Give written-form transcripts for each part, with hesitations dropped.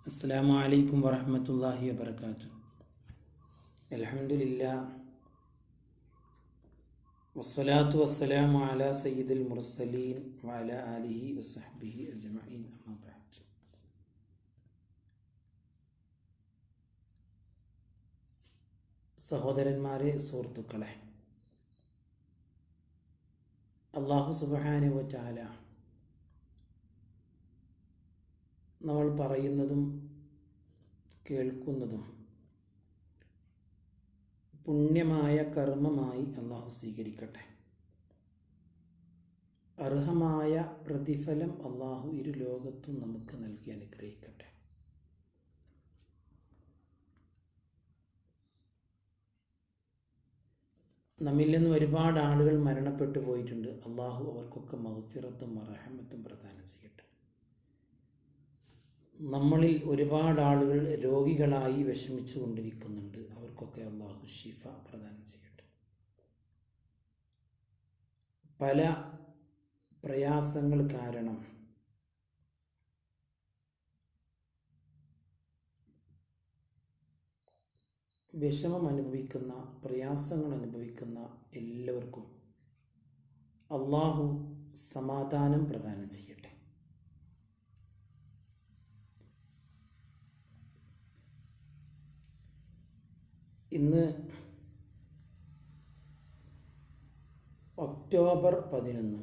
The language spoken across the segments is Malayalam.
അസ്സലാമു അലൈക്കും വറഹ്മത്തുള്ളാഹി വബറകാതുഹു. അൽഹംദുലില്ലാ വസ്സലാത്തു വസ്സലാമു അലാ സയ്യിദുൽ മുർസലീൻ വഅലാ ആലിഹി വസഹ്ബിഹി അജ്മഈൻ. അമ്മാ ബഅദ്. സഹോദരന്മാരെ, സുഹൃത്തുക്കളെ, അല്ലാഹു സുബ്ഹാനഹു വ തആല നമ്മൾ പറയുന്നതും കേൾക്കുന്നതും പുണ്യമായ കർമ്മമായി അല്ലാഹു സ്വീകരിക്കട്ടെ. അർഹമായ പ്രതിഫലം അല്ലാഹു ഇരു ലോകത്തും നമുക്ക് നൽകി അനുഗ്രഹിക്കട്ടെ. നമ്മിൽ നിന്ന് ഒരുപാട് ആളുകൾ മരണപ്പെട്ടു പോയിട്ടുണ്ട്. അല്ലാഹു അവർക്കൊക്കെ മഗ്ഫിറത്തും റഹ്മത്തും പ്രദാനം ചെയ്യട്ടെ. നമ്മളിൽ ഒരുപാട് ആളുകൾ രോഗികളായി വിഷമിച്ചു കൊണ്ടിരിക്കുന്നുണ്ട്. അവർക്കൊക്കെ അല്ലാഹു ശിഫ പ്രദാനം ചെയ്യട്ടെ. പല പ്രയാസങ്ങൾ കാരണം വിഷമം അനുഭവിക്കുന്ന, പ്രയാസങ്ങൾ അനുഭവിക്കുന്ന എല്ലാവർക്കും അല്ലാഹു സമാധാനം പ്രദാനം ചെയ്യട്ടെ. ഇന്ന് ഒക്ടോബർ 11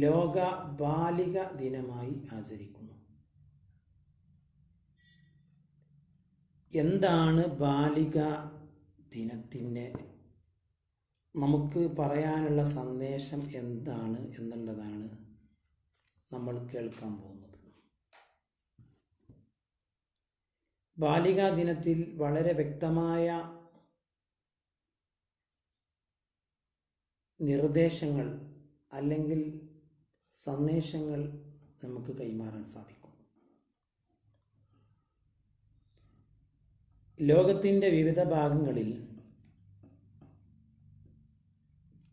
ലോക ബാലിക ദിനമായി ആചരിക്കുന്നു. എന്താണ് ബാലിക ദിനത്തിൻ്റെ നമുക്ക് പറയാനുള്ള സന്ദേശം എന്താണ് എന്നുള്ളതാണ് നമ്മൾ കേൾക്കാൻ പോകുന്നത്. ബാലികാ ദിനത്തിൽ വളരെ വ്യക്തമായ നിർദ്ദേശങ്ങൾ അല്ലെങ്കിൽ സന്ദേശങ്ങൾ നമുക്ക് കൈമാറാൻ സാധിക്കും. ലോകത്തിൻ്റെ വിവിധ ഭാഗങ്ങളിൽ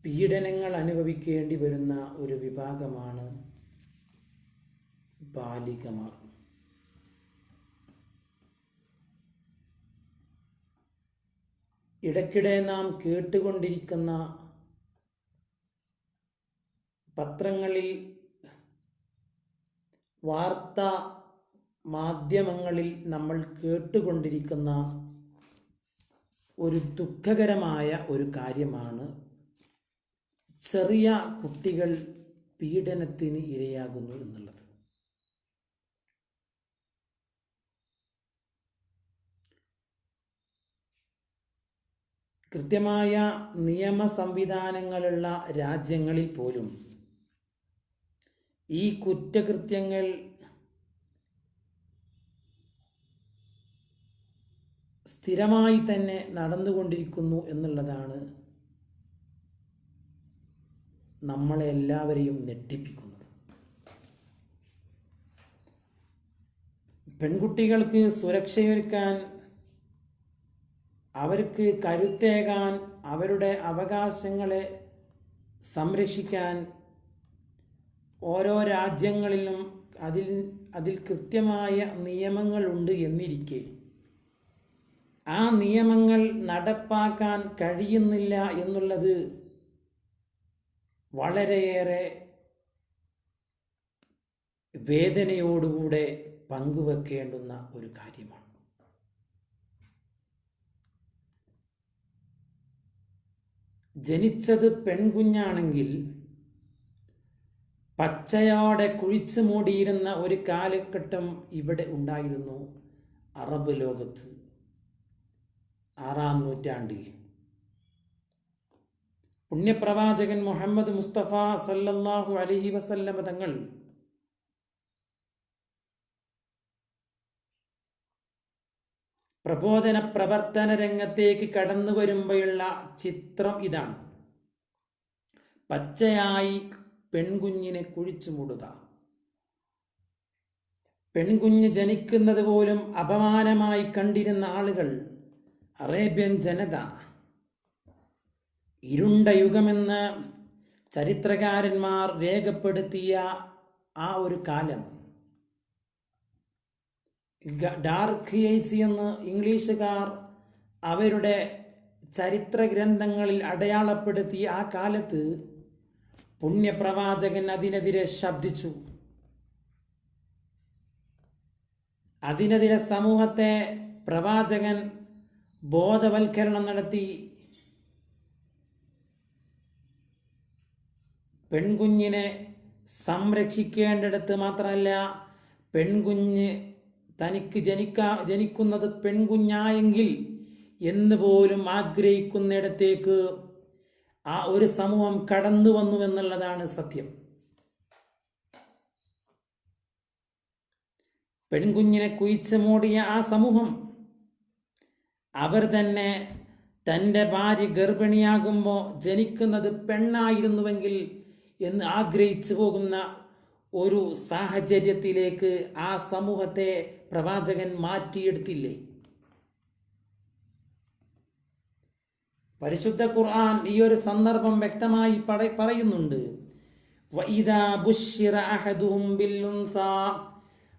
പീഡനങ്ങൾ അനുഭവിക്കേണ്ടി വരുന്ന ഒരു വിഭാഗമാണ് ബാലികമാർ. ഇടയ്ക്കിടെ നാം കേട്ടുകൊണ്ടിരിക്കുന്ന പത്രങ്ങളിൽ, വാർത്താ മാധ്യമങ്ങളിൽ നമ്മൾ കേട്ടുകൊണ്ടിരിക്കുന്ന ഒരു ദുഃഖകരമായ ഒരു കാര്യമാണ് ചെറിയ കുട്ടികൾ പീഡനത്തിന് ഇരയാകുന്നു എന്നുള്ളത്. കൃത്യമായ നിയമ സംവിധാനങ്ങളുള്ള രാജ്യങ്ങളിൽ പോലും ഈ കുറ്റകൃത്യങ്ങൾ സ്ഥിരമായി തന്നെ നടന്നുകൊണ്ടിരിക്കുന്നു എന്നുള്ളതാണ് നമ്മളെ എല്ലാവരെയും ഞെട്ടിപ്പിക്കുന്നത്. പെൺകുട്ടികൾക്ക് സുരക്ഷയൊരുക്കാൻ, അവർക്ക് കരുത്തേകാൻ, അവരുടെ അവകാശങ്ങളെ സംരക്ഷിക്കാൻ ഓരോ രാജ്യങ്ങളിലും അതിൽ കൃത്യമായ നിയമങ്ങളുണ്ട് എന്നിരിക്കെ ആ നിയമങ്ങൾ നടപ്പാക്കാൻ കഴിയുന്നില്ല എന്നുള്ളത് വളരെയേറെ വേദനയോടുകൂടെ പങ്കുവെക്കേണ്ടുന്ന ഒരു കാര്യമാണ്. ജനിച്ചത് പെൺകുഞ്ഞാണെങ്കിൽ പച്ചയോടെ കുഴിച്ചു മൂടിയിരുന്ന ഒരു കാലഘട്ടം ഇവിടെ ഉണ്ടായിരുന്നു. അറബ് ലോകത്ത് 6-ാം നൂറ്റാണ്ടിൽ പുണ്യപ്രവാചകൻ മുഹമ്മദ് മുസ്തഫ സല്ലല്ലാഹു അലൈഹി വസല്ലമ തങ്ങൾ പ്രബോധന പ്രവർത്തന രംഗത്തേക്ക് കടന്നു വരുമ്പോഴുള്ള ചിത്രം ഇതാണ്. പച്ചയായി പെൺകുഞ്ഞിനെ കുഴിച്ചു മൂടുക. പെൺകുഞ്ഞ് ജനിക്കുന്നത് പോലും അപമാനമായി കണ്ടിരുന്ന ആളുകൾ, അറേബ്യൻ ജനത, ഇരുണ്ട യുഗമെന്ന് ചരിത്രകാരന്മാർ രേഖപ്പെടുത്തിയ ആ ഒരു കാലം ഡാർക്ക് ഏജ് എന്ന് ഇംഗ്ലീഷുകാർ അവരുടെ ചരിത്ര ഗ്രന്ഥങ്ങളിൽ അടയാളപ്പെടുത്തിയ ആ കാലത്ത് പുണ്യപ്രവാചകൻ അതിനെതിരെ ശബ്ദിച്ചു. അതിനെതിരെ സമൂഹത്തെ പ്രവാചകൻ ബോധവൽക്കരണം നടത്തി. പെൺകുഞ്ഞിനെ സംരക്ഷിക്കേണ്ടിടത്ത് മാത്രമല്ല, പെൺകുഞ്ഞ് തനിക്ക് ജനിക്കുന്നത് പെൺകുഞ്ഞായെങ്കിൽ എന്ന് പോലും ആഗ്രഹിക്കുന്നിടത്തേക്ക് ആ ഒരു സമൂഹം കടന്നു വന്നു എന്നുള്ളതാണ് സത്യം. പെൺകുഞ്ഞിനെ കുഴിച്ചു മൂടിയ ആ സമൂഹം അവർ തന്നെ തൻ്റെ ഭാര്യ ഗർഭിണിയാകുമ്പോൾ ജനിക്കുന്നത് പെണ്ണായിരുന്നുവെങ്കിൽ എന്ന് ആഗ്രഹിച്ചു പോകുന്ന ഒരു സാഹചര്യത്തിലേക്ക് ആ സമൂഹത്തെ പ്രവാചകൻ മാറ്റിയെടുത്തില്ലേ? പരിശുദ്ധ ഖുർആൻ ഈ ഒരു സന്ദർഭം വ്യക്തമായി പറയുന്നുണ്ട്. വഇദാ ബുശ്ശിറ അഹദുഹും ബിൽഉൻസാ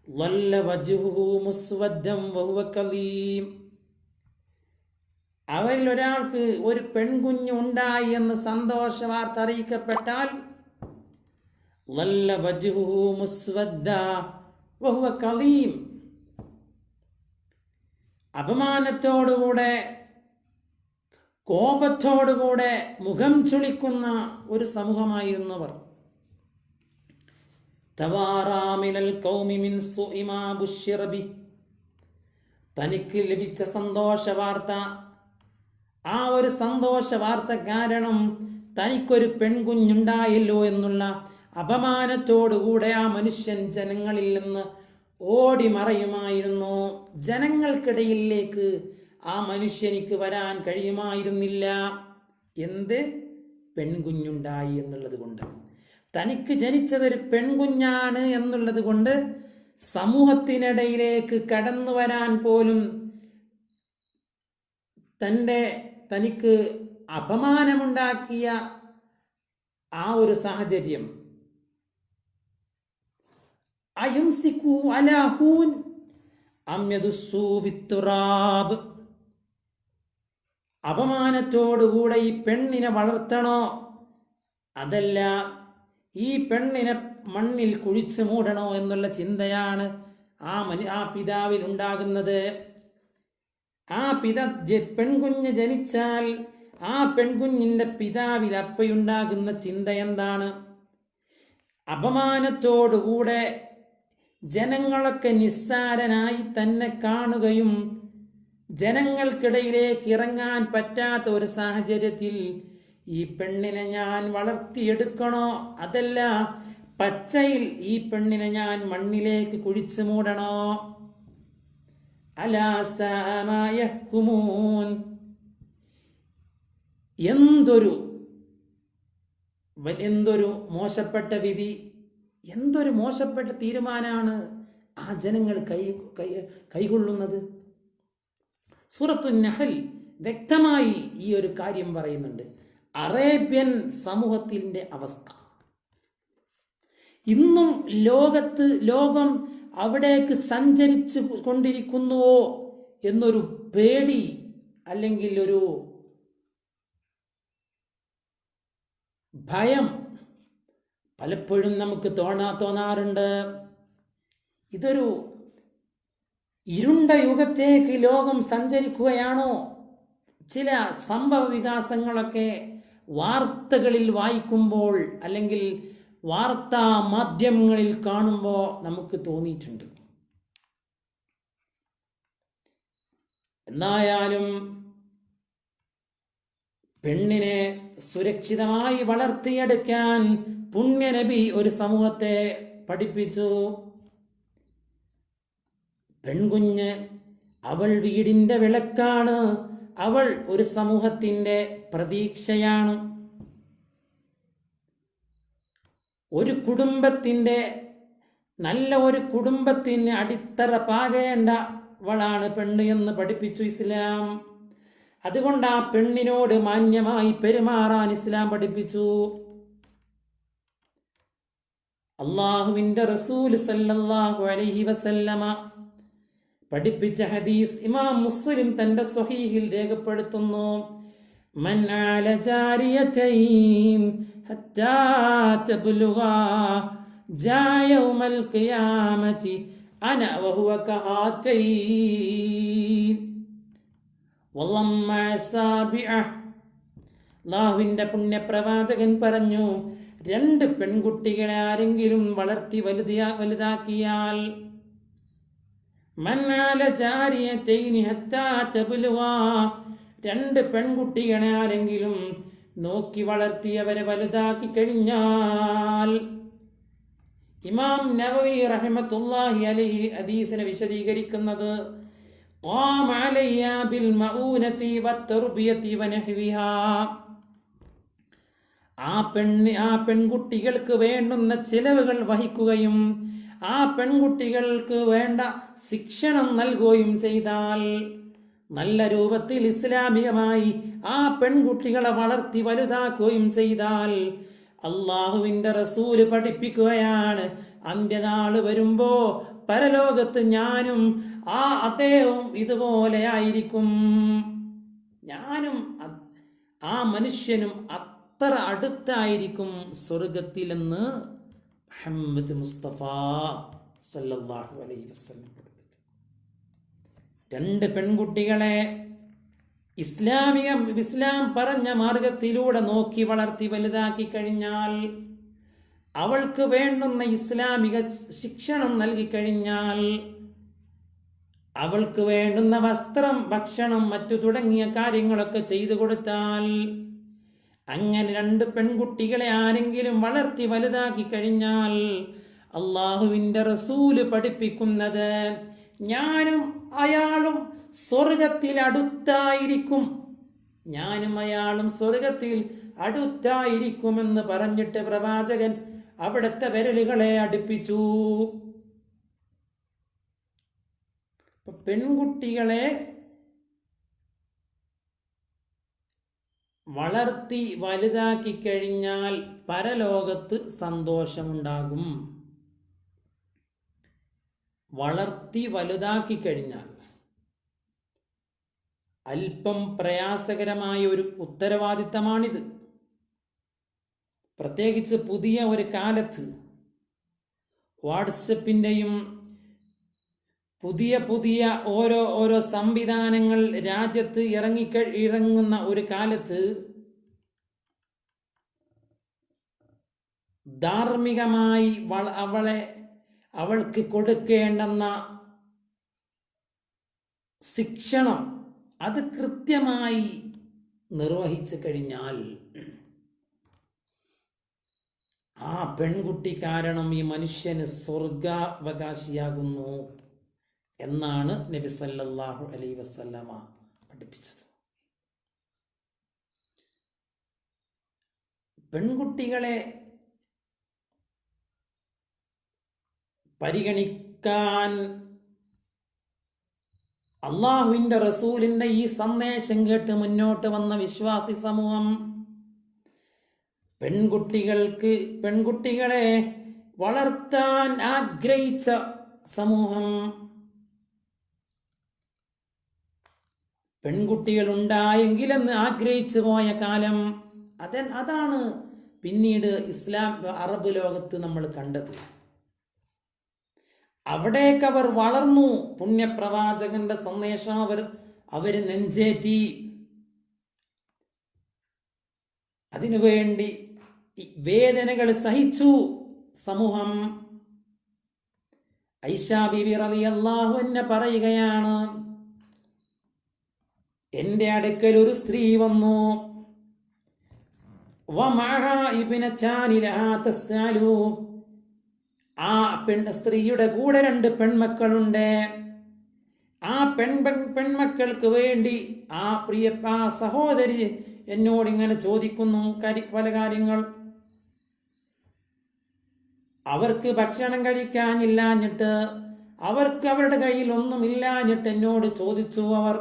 ളല്ല വജ്ഹുഹു മുസ്വദ്ദൻ വഹുവ കലീം. അവരിൽ ഒരാൾക്ക് ഒരു പെൺകുഞ്ഞ് ഉണ്ടായി എന്ന് സന്തോഷ വാർത്ത അറിയിക്കപ്പെട്ടാൽ ളല്ല വജ്ഹുഹു മുസ്വദ്ദാ വഹുവ കലീം, അപമാനത്തോടുകൂടെ കോപത്തോടുകൂടെ മുഖം ചുളിക്കുന്ന ഒരു സമൂഹമായിരുന്നവർ. തവാറാമിനൽ ഖൗമി മിൻ സുഇ മാ ബുശ്ശിറ ബി, തനിക്ക് ലഭിച്ച സന്തോഷ വാർത്ത, ആ ഒരു സന്തോഷ വാർത്ത കാരണം തനിക്കൊരു പെൺകുഞ്ഞുണ്ടായല്ലോ എന്നുള്ള അപമാനത്തോടുകൂടെ ആ മനുഷ്യൻ ജനങ്ങളിൽ നിന്ന് ഓടി മറയുമായിരുന്നു. ജനങ്ങൾക്കിടയിലേക്ക് ആ മനുഷ്യനിക്ക് വരാൻ കഴിയുമായിരുന്നില്ല. എന്ത്? പെൺകുഞ്ഞുണ്ടായി എന്നുള്ളത് കൊണ്ട്, തനിക്ക് ജനിച്ചതൊരു പെൺകുഞ്ഞാണ് എന്നുള്ളത് കൊണ്ട് സമൂഹത്തിനിടയിലേക്ക് കടന്നു വരാൻ പോലും തനിക്ക് അപമാനമുണ്ടാക്കിയ ആ ഒരു സാഹചര്യം. അയുംസിക്കു അലാ ഹൂൻ അം യദുസ്സൂ ഫിത്തുറാബ്, അപമാനത്തോടുകൂടെ ഈ പെണ്ണിനെ വളർത്തണോ അതല്ല ഈ പെണ്ണിനെ മണ്ണിൽ കുഴിച്ചു മൂടണോ എന്നുള്ള ചിന്തയാണ് ആ പിതാവിൽ ഉണ്ടാകുന്നത്. പെൺകുഞ്ഞ് ജനിച്ചാൽ ആ പെൺകുഞ്ഞിന്റെ പിതാവിൽ അപ്പയുണ്ടാകുന്ന ചിന്ത എന്താണ്? അപമാനത്തോടുകൂടെ ജനങ്ങളൊക്കെ നിസ്സാരനായി തന്നെ കാണുകയും ജനങ്ങൾക്കിടയിലേക്ക് ഇറങ്ങാൻ പറ്റാത്ത ഒരു സാഹചര്യത്തിൽ ഈ പെണ്ണിനെ ഞാൻ വളർത്തിയെടുക്കണോ അതല്ല പച്ചയിൽ ഈ പെണ്ണിനെ ഞാൻ മണ്ണിലേക്ക് കുഴിച്ചു മൂടണോ? അലാ സാഅ മാ യഹ്കുമൂൻ, എന്തൊരു മോശപ്പെട്ട വിധി, എന്തൊരു മോശപ്പെട്ട തീരുമാനമാണ് ആ ജനങ്ങൾ കൈകൊള്ളുന്നത്. സൂറത്തു നഹൽ വ്യക്തമായി ഈ ഒരു കാര്യം പറയുന്നുണ്ട്. അറേബ്യൻ സമൂഹത്തിന്റെ അവസ്ഥ ഇന്നും ലോകം അവിടേക്ക് സഞ്ചരിച്ചു കൊണ്ടിരിക്കുന്നുവോ എന്നൊരു പേടി അല്ലെങ്കിൽ ഒരു ഭയം പലപ്പോഴും നമുക്ക് തോന്നാറുണ്ട്. ഇതൊരു ഇരുണ്ട യുഗത്തേക്ക് ലോകം സഞ്ചരിക്കുകയാണോ? ചില സംഭവ വികാസങ്ങളൊക്കെ വാർത്തകളിൽ വായിക്കുമ്പോൾ അല്ലെങ്കിൽ വാർത്താ മാധ്യമങ്ങളിൽ കാണുമ്പോൾ നമുക്ക് തോന്നിയിട്ടുണ്ട്. എന്നായാലും പെണ്ണിനെ സുരക്ഷിതമായി വളർത്തിയെടുക്കാൻ പുണ്യനബി ഒരു സമൂഹത്തെ പഠിപ്പിച്ചു. പെൺകുഞ്ഞ് അവൾ വീടിന്റെ വിളക്കാണ്, അവൾ ഒരു സമൂഹത്തിന്റെ പ്രതീക്ഷയാണ്. നല്ല ഒരു കുടുംബത്തിന് അടിത്തറ പാകേണ്ടവളാണ് പെണ്ണ് എന്ന് പഠിപ്പിച്ചു ഇസ്ലാം. അതുകൊണ്ട് ആ പെണ്ണിനോട് മാന്യമായി പെരുമാറാൻ ഇസ്ലാം പഠിപ്പിച്ചു. അള്ളാഹുവിന്റെ റസൂൽ സല്ലല്ലാഹു അലൈഹി വസല്ലമ പഠിപ്പിച്ച ഹദീസ് ഇമാം മുസ്ലിം തന്റെ സ്വഹീഹിൽ രേഖപ്പെടുത്തുന്നു. മൻ ആല ജാരിയതൈൻ ഹത്താ തബ്ലുഗാ ജാ യൗമൽ ഖിയാമത്തി അന വഹുവ കഹാതൈൻ വല്ലമ്മ സാബിഅ. അല്ലാഹുവിന്റെ പുണ്യപ്രവാചകൻ പറഞ്ഞു, 2 പെൺകുട്ടികളെ ആരെങ്കിലും വളർത്തി വലുതാക്കിയാൽ, മൻ ആല ജാരിയതൈനി ഹത്താ തബ്ലുഗാ, 2 പെൺകുട്ടികളെ ആരെങ്കിലും നോക്കി വളർത്തി അവരെ വലുതാക്കി കഴിഞ്ഞാൽ, ഇമാം നവവി റഹ്മത്തുള്ളാഹി അലൈഹി ഹദീസിനെ വിശദീകരിക്കുന്നത്, ഖാമ അലയ്യ ബിൽ മഊനതി വത്തർബിയതി വനഹ്വിഹാ, ആ പെൺകുട്ടികൾക്ക് വേണ്ടുന്ന ചിലവുകൾ വഹിക്കുകയും ആ പെൺകുട്ടികൾക്ക് വേണ്ട ശിക്ഷണം നൽകുകയും ചെയ്താൽ, നല്ല രൂപത്തിൽ ഇസ്ലാമികമായി ആ പെൺകുട്ടികളെ വളർത്തി വലുതാക്കുകയും ചെയ്താൽ, അള്ളാഹുവിന്റെ റസൂല് പഠിപ്പിക്കുകയാണ്, അന്ത്യനാള് വരുമ്പോ പരലോകത്ത് ഞാനും അദ്ദേഹവും ഇതുപോലെ ആയിരിക്കും. ഞാനും ആ മനുഷ്യനും അത്ര അടുത്തായിരിക്കും സ്വർഗത്തിലെന്ന് മുഹമ്മദ് മുസ്തഫ സല്ലല്ലാഹു അലൈഹി വസല്ലം. 2 പെൺകുട്ടികളെ ഇസ്ലാം പറഞ്ഞ മാർഗത്തിലൂടെ നോക്കി വളർത്തി വലുതാക്കി കഴിഞ്ഞാൽ, അവൾക്ക് വേണ്ടുന്ന ഇസ്ലാമിക ശിക്ഷണം നൽകിക്കഴിഞ്ഞാൽ, അവൾക്ക് വേണ്ടുന്ന വസ്ത്രം, ഭക്ഷണം, മറ്റു തുടങ്ങിയ കാര്യങ്ങളൊക്കെ ചെയ്തു കൊടുത്താൽ, അങ്ങനെ 2 പെൺകുട്ടികളെ ആരെങ്കിലും വളർത്തി വലുതാക്കി കഴിഞ്ഞാൽ, അള്ളാഹുവിന്റെ റസൂല് പഠിപ്പിക്കുന്നത്, ഞാനും അയാളും സ്വർഗത്തിൽ അടുത്തായിരിക്കും, ഞാനും അയാളും സ്വർഗത്തിൽ അടുത്തായിരിക്കുമെന്ന് പറഞ്ഞിട്ട് പ്രവാചകൻ അവിടുത്തെ വിരലുകളെ അടുപ്പിച്ചു. പെൺകുട്ടികളെ വളർത്തി വലുതാക്കി കഴിഞ്ഞാൽ പരലോകത്ത് സന്തോഷമുണ്ടാകും. വളർത്തി വലുതാക്കി കഴിഞ്ഞാൽ അല്പം പ്രയാസകരമായ ഒരു ഉത്തരവാദിത്തമാണിത്. പ്രത്യേകിച്ച് പുതിയ ഒരു കാലത്ത് വാട്സപ്പിൻ്റെയും പുതിയ ഓരോ സംവിധാനങ്ങൾ രാജ്യത്ത് ഇറങ്ങുന്ന ഒരു കാലത്ത് ധാർമ്മികമായി അവൾക്ക് കൊടുക്കേണ്ടെന്ന ശിക്ഷണം അത് കൃത്യമായി നിർവഹിച്ചു കഴിഞ്ഞാൽ ആ പെൺകുട്ടി കാരണം ഈ മനുഷ്യന് സ്വർഗാവകാശിയാകുന്നു എന്നാണ് നബി സല്ലല്ലാഹു അലൈഹി വസല്ലമ പഠിപ്പിച്ചത്. പെൺകുട്ടികളെ പരിഗണിക്കാൻ അള്ളാഹുവിന്റെ റസൂലിന്റെ ഈ സന്ദേശം കേട്ട് മുന്നോട്ട് വന്ന വിശ്വാസി സമൂഹം പെൺകുട്ടികളെ വളർത്താൻ ആഗ്രഹിച്ച സമൂഹം, പെൺകുട്ടികൾ ഉണ്ടായെങ്കിലെന്ന് ആഗ്രഹിച്ചു പോയ കാലം അതാണ് പിന്നീട് ഇസ്ലാം അറബ് ലോകത്ത് നമ്മൾ കണ്ടത്. അവിടേക്ക് അവർ വളർന്നു. പുണ്യപ്രവാചകന്റെ സന്ദേശം അവര് നെഞ്ചേറ്റി. അതിനുവേണ്ടി വേദനകൾ സഹിച്ചു സമൂഹം. ഐഷാ ബീവി റളിയല്ലാഹു അൻഹ പറയുകയാണ്, എന്റെ അടുക്കൽ ഒരു സ്ത്രീ വന്നു. ആ സ്ത്രീയുടെ കൂടെ 2 പെൺമക്കളുണ്ട്. ആ പെൺമക്കൾക്ക് വേണ്ടി ആ സഹോദരി എന്നോട് ഇങ്ങനെ ചോദിക്കുന്നു പല കാര്യങ്ങൾ. അവർക്ക് ഭക്ഷണം കഴിക്കാനില്ലാഞ്ഞിട്ട്, അവരുടെ കയ്യിൽ ഒന്നുമില്ലാഞ്ഞിട്ട് എന്നോട് ചോദിച്ചു അവർ.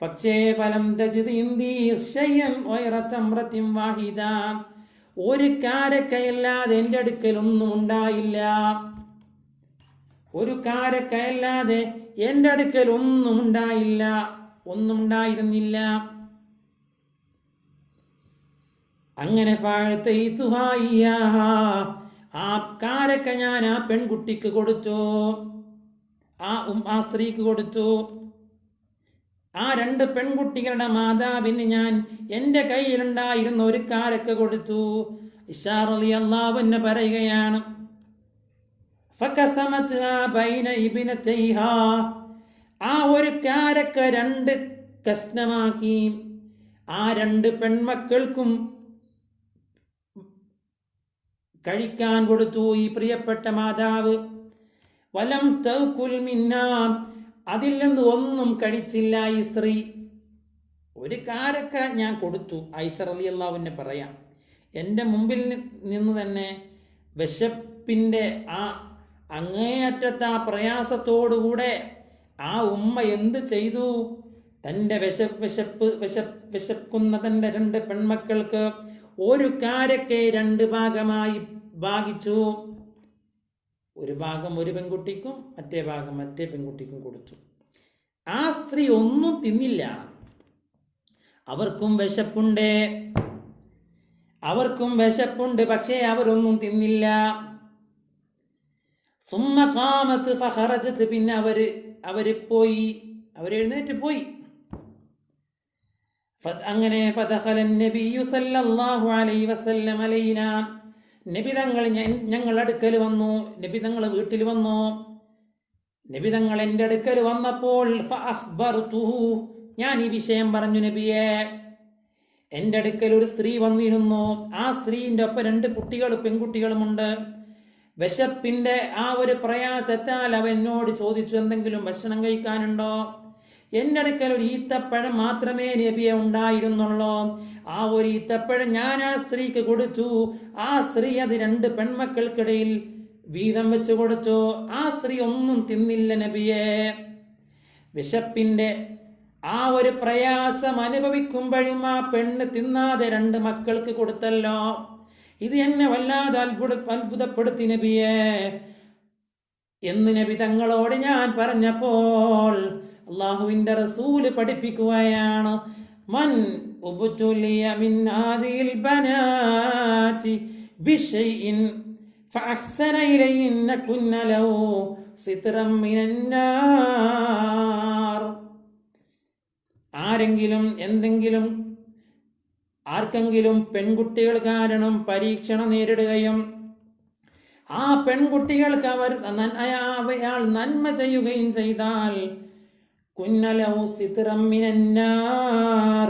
പക്ഷേ ഫലം തജിദ് ഇന്ദി ഷൈഅൻ ഗൈറ തംറത്തിൻ വാഹിദ, ഒരു കാരക്കയല്ലാതെ എൻ്റെ അടുക്കൽ ഒന്നും ഉണ്ടായില്ല. ഒരു കാരക്കയല്ലാതെ എൻ്റെ അടുക്കൽ ഒന്നും ഉണ്ടായില്ല, ഒന്നും ഉണ്ടായിരുന്നില്ല. അങ്ങനെ ആ കാരക്ക ഞാൻ ആ പെൺകുട്ടിക്ക് കൊടുത്തു, ആ സ്ത്രീക്ക് കൊടുത്തു. ആ 2 പെൺകുട്ടികളുടെ മാതാവിന് ഞാൻ എൻ്റെ കയ്യിലുണ്ടായിരുന്ന ഒരു കാരക്ക കൊടുത്തു. ഇശാ റളിയല്ലാഹു അൻഹ പറയുകയാണ്, ആ ഒരു കാരക്ക 2 കഷ്ണമാക്കി ആ 2 പെൺമക്കൾക്കും കഴിക്കാൻ കൊടുത്തു ഈ പ്രിയപ്പെട്ട മാതാവ്. വലം തഅകുൽ മിന്നാ, അതിൽ നിന്ന് ഒന്നും കഴിച്ചില്ല ഈ സ്ത്രീ. ഒരു കാരക്ക ഞാൻ കൊടുത്തു. ആയിഷ റളിയല്ലാഹു അൻഹ പറയാം, എൻ്റെ മുമ്പിൽ നിന്ന് തന്നെ വിശപ്പിൻ്റെ ആ അങ്ങേയറ്റത്തെ ആ പ്രയാസത്തോടുകൂടെ ആ ഉമ്മ എന്ത് ചെയ്തു? തൻ്റെ വിശക്കുന്ന തൻ്റെ 2 പെൺമക്കൾക്ക് ഒരു കാരക്കെ 2 ഭാഗമായി ഭാഗിച്ചു. ഒരു ഭാഗം ഒരു പെൺകുട്ടിക്കും മറ്റേ ഭാഗം മറ്റേ പെൺകുട്ടിക്കും കൊടുത്തു. ആ സ്ത്രീ ഒന്നും തിന്നില്ല. അവർക്കും വിശപ്പുണ്ട്, പക്ഷേ അവരൊന്നും തിന്നില്ല. സുമ്മ ഖാമത്ത് ഫഖറജത്ത്, പിന്നെ അവരെഴുന്നേറ്റ് പോയി. അങ്ങനെ ഫദഖലൻ നബിയ്യു സല്ലല്ലാഹു അലൈഹി വസല്ലം അലൈനാ, നബി തങ്ങൾ ഞങ്ങൾ അടുക്കൽ വന്നു, നബി തങ്ങൾ വീട്ടിൽ വന്നു. നബി തങ്ങൾ എൻ്റെ അടുക്കൽ വന്നപ്പോൾ ഫഅഖ്ബർതുഹു, ഞാൻ ഈ വിഷയം പറഞ്ഞു നബിയെ. എൻ്റെ അടുക്കൽ ഒരു സ്ത്രീ വന്നിരുന്നു. ആ സ്ത്രീൻ്റെ ഒപ്പം 2 കുട്ടികൾ പെൺകുട്ടികളുമുണ്ട്. വിശപ്പിന്റെ ആ ഒരു പ്രയാസത്താൽ അവൻ എന്നോട് ചോദിച്ചു, എന്തെങ്കിലും ഭക്ഷണം കഴിക്കാനുണ്ടോ? എൻ്റെ അടുക്കൽ ഒരു ഈത്തപ്പഴം മാത്രമേ നബിയെ ഉണ്ടായിരുന്നുള്ളൂ. ആ ഒരു ഈത്തപ്പഴം ഞാൻ ആ സ്ത്രീക്ക് കൊടുത്തു. ആ സ്ത്രീ അത് 2 പെൺമക്കൾക്കിടയിൽ വീതം വെച്ച് കൊടുത്തു. ആ സ്ത്രീ ഒന്നും തിന്നില്ല നബിയെ. വിശപ്പിന്റെ ആ ഒരു പ്രയാസം അനുഭവിക്കുമ്പോഴും ആ പെണ്ണ് തിന്നാതെ 2 മക്കൾക്ക് കൊടുത്തല്ലോ. ഇത് എന്നെ വല്ലാതെ അത്ഭുതപ്പെടുത്തി നബിയെ എന്ന് നബി തങ്ങളോട് ഞാൻ പറഞ്ഞപ്പോൾ അല്ലാഹുവിന്റെ റസൂല് പഠിപ്പിക്കുകയാണ്, മൻ ഉബ്തുലിയ മിൻ ഹാദിൽ ബനാതി ബിശൈഇൻ ഫഅഹ്സന ഇലൈഹിന്ന കുന്ന ലഹു സിത്റൻ മിനന്നാർ. ആർക്കെങ്കിലും പെൺകുട്ടികൾ കാരണം പരീക്ഷണം നേരിടുകയും ആ പെൺകുട്ടികൾക്ക് അയാൾ നന്മ ചെയ്യുകയും ചെയ്താൽ കുന്നലഹു സിത്റൻ മിനന്നാർ,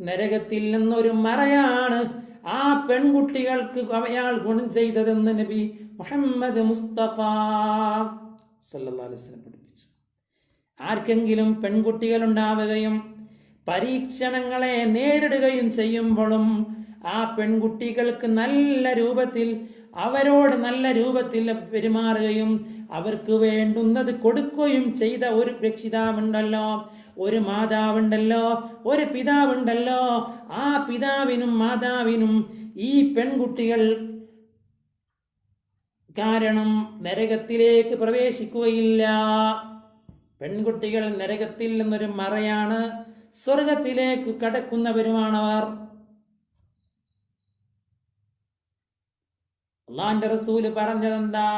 നരകത്തിൽ നിന്നൊരു മറയാണ് ആ പെൺകുട്ടികൾക്ക് അയാൾ ഗുണം ചെയ്തതെന്ന് നബി മുഹമ്മദ് മുസ്തഫ സല്ലല്ലാഹു അലൈഹി വസല്ലം പഠിപ്പിച്ചു. ആർക്കെങ്കിലും പെൺകുട്ടികൾ ഉണ്ടാവുകയും പരീക്ഷണങ്ങളെ നേരിടുകയും ചെയ്യുമ്പോഴും ആ പെൺകുട്ടികൾക്ക് അവരോട് നല്ല രൂപത്തിൽ പെരുമാറുകയും അവർക്ക് വേണ്ടുന്നത് കൊടുക്കുകയും ചെയ്ത ഒരു രക്ഷിതാവുണ്ടല്ലോ, ഒരു മാതാവുണ്ടല്ലോ, ഒരു പിതാവുണ്ടല്ലോ, ആ പിതാവിനും മാതാവിനും ഈ പെൺകുട്ടികൾ കാരണം നരകത്തിലേക്ക് പ്രവേശിക്കുകയില്ല. പെൺകുട്ടികൾ നരകത്തിൽ നിന്നൊരു മറയാണ്, സ്വർഗത്തിലേക്ക് കടക്കുന്നവരുമാണവർ. അല്ലാഹുവിന്റെ റസൂല് പറഞ്ഞതെന്താ?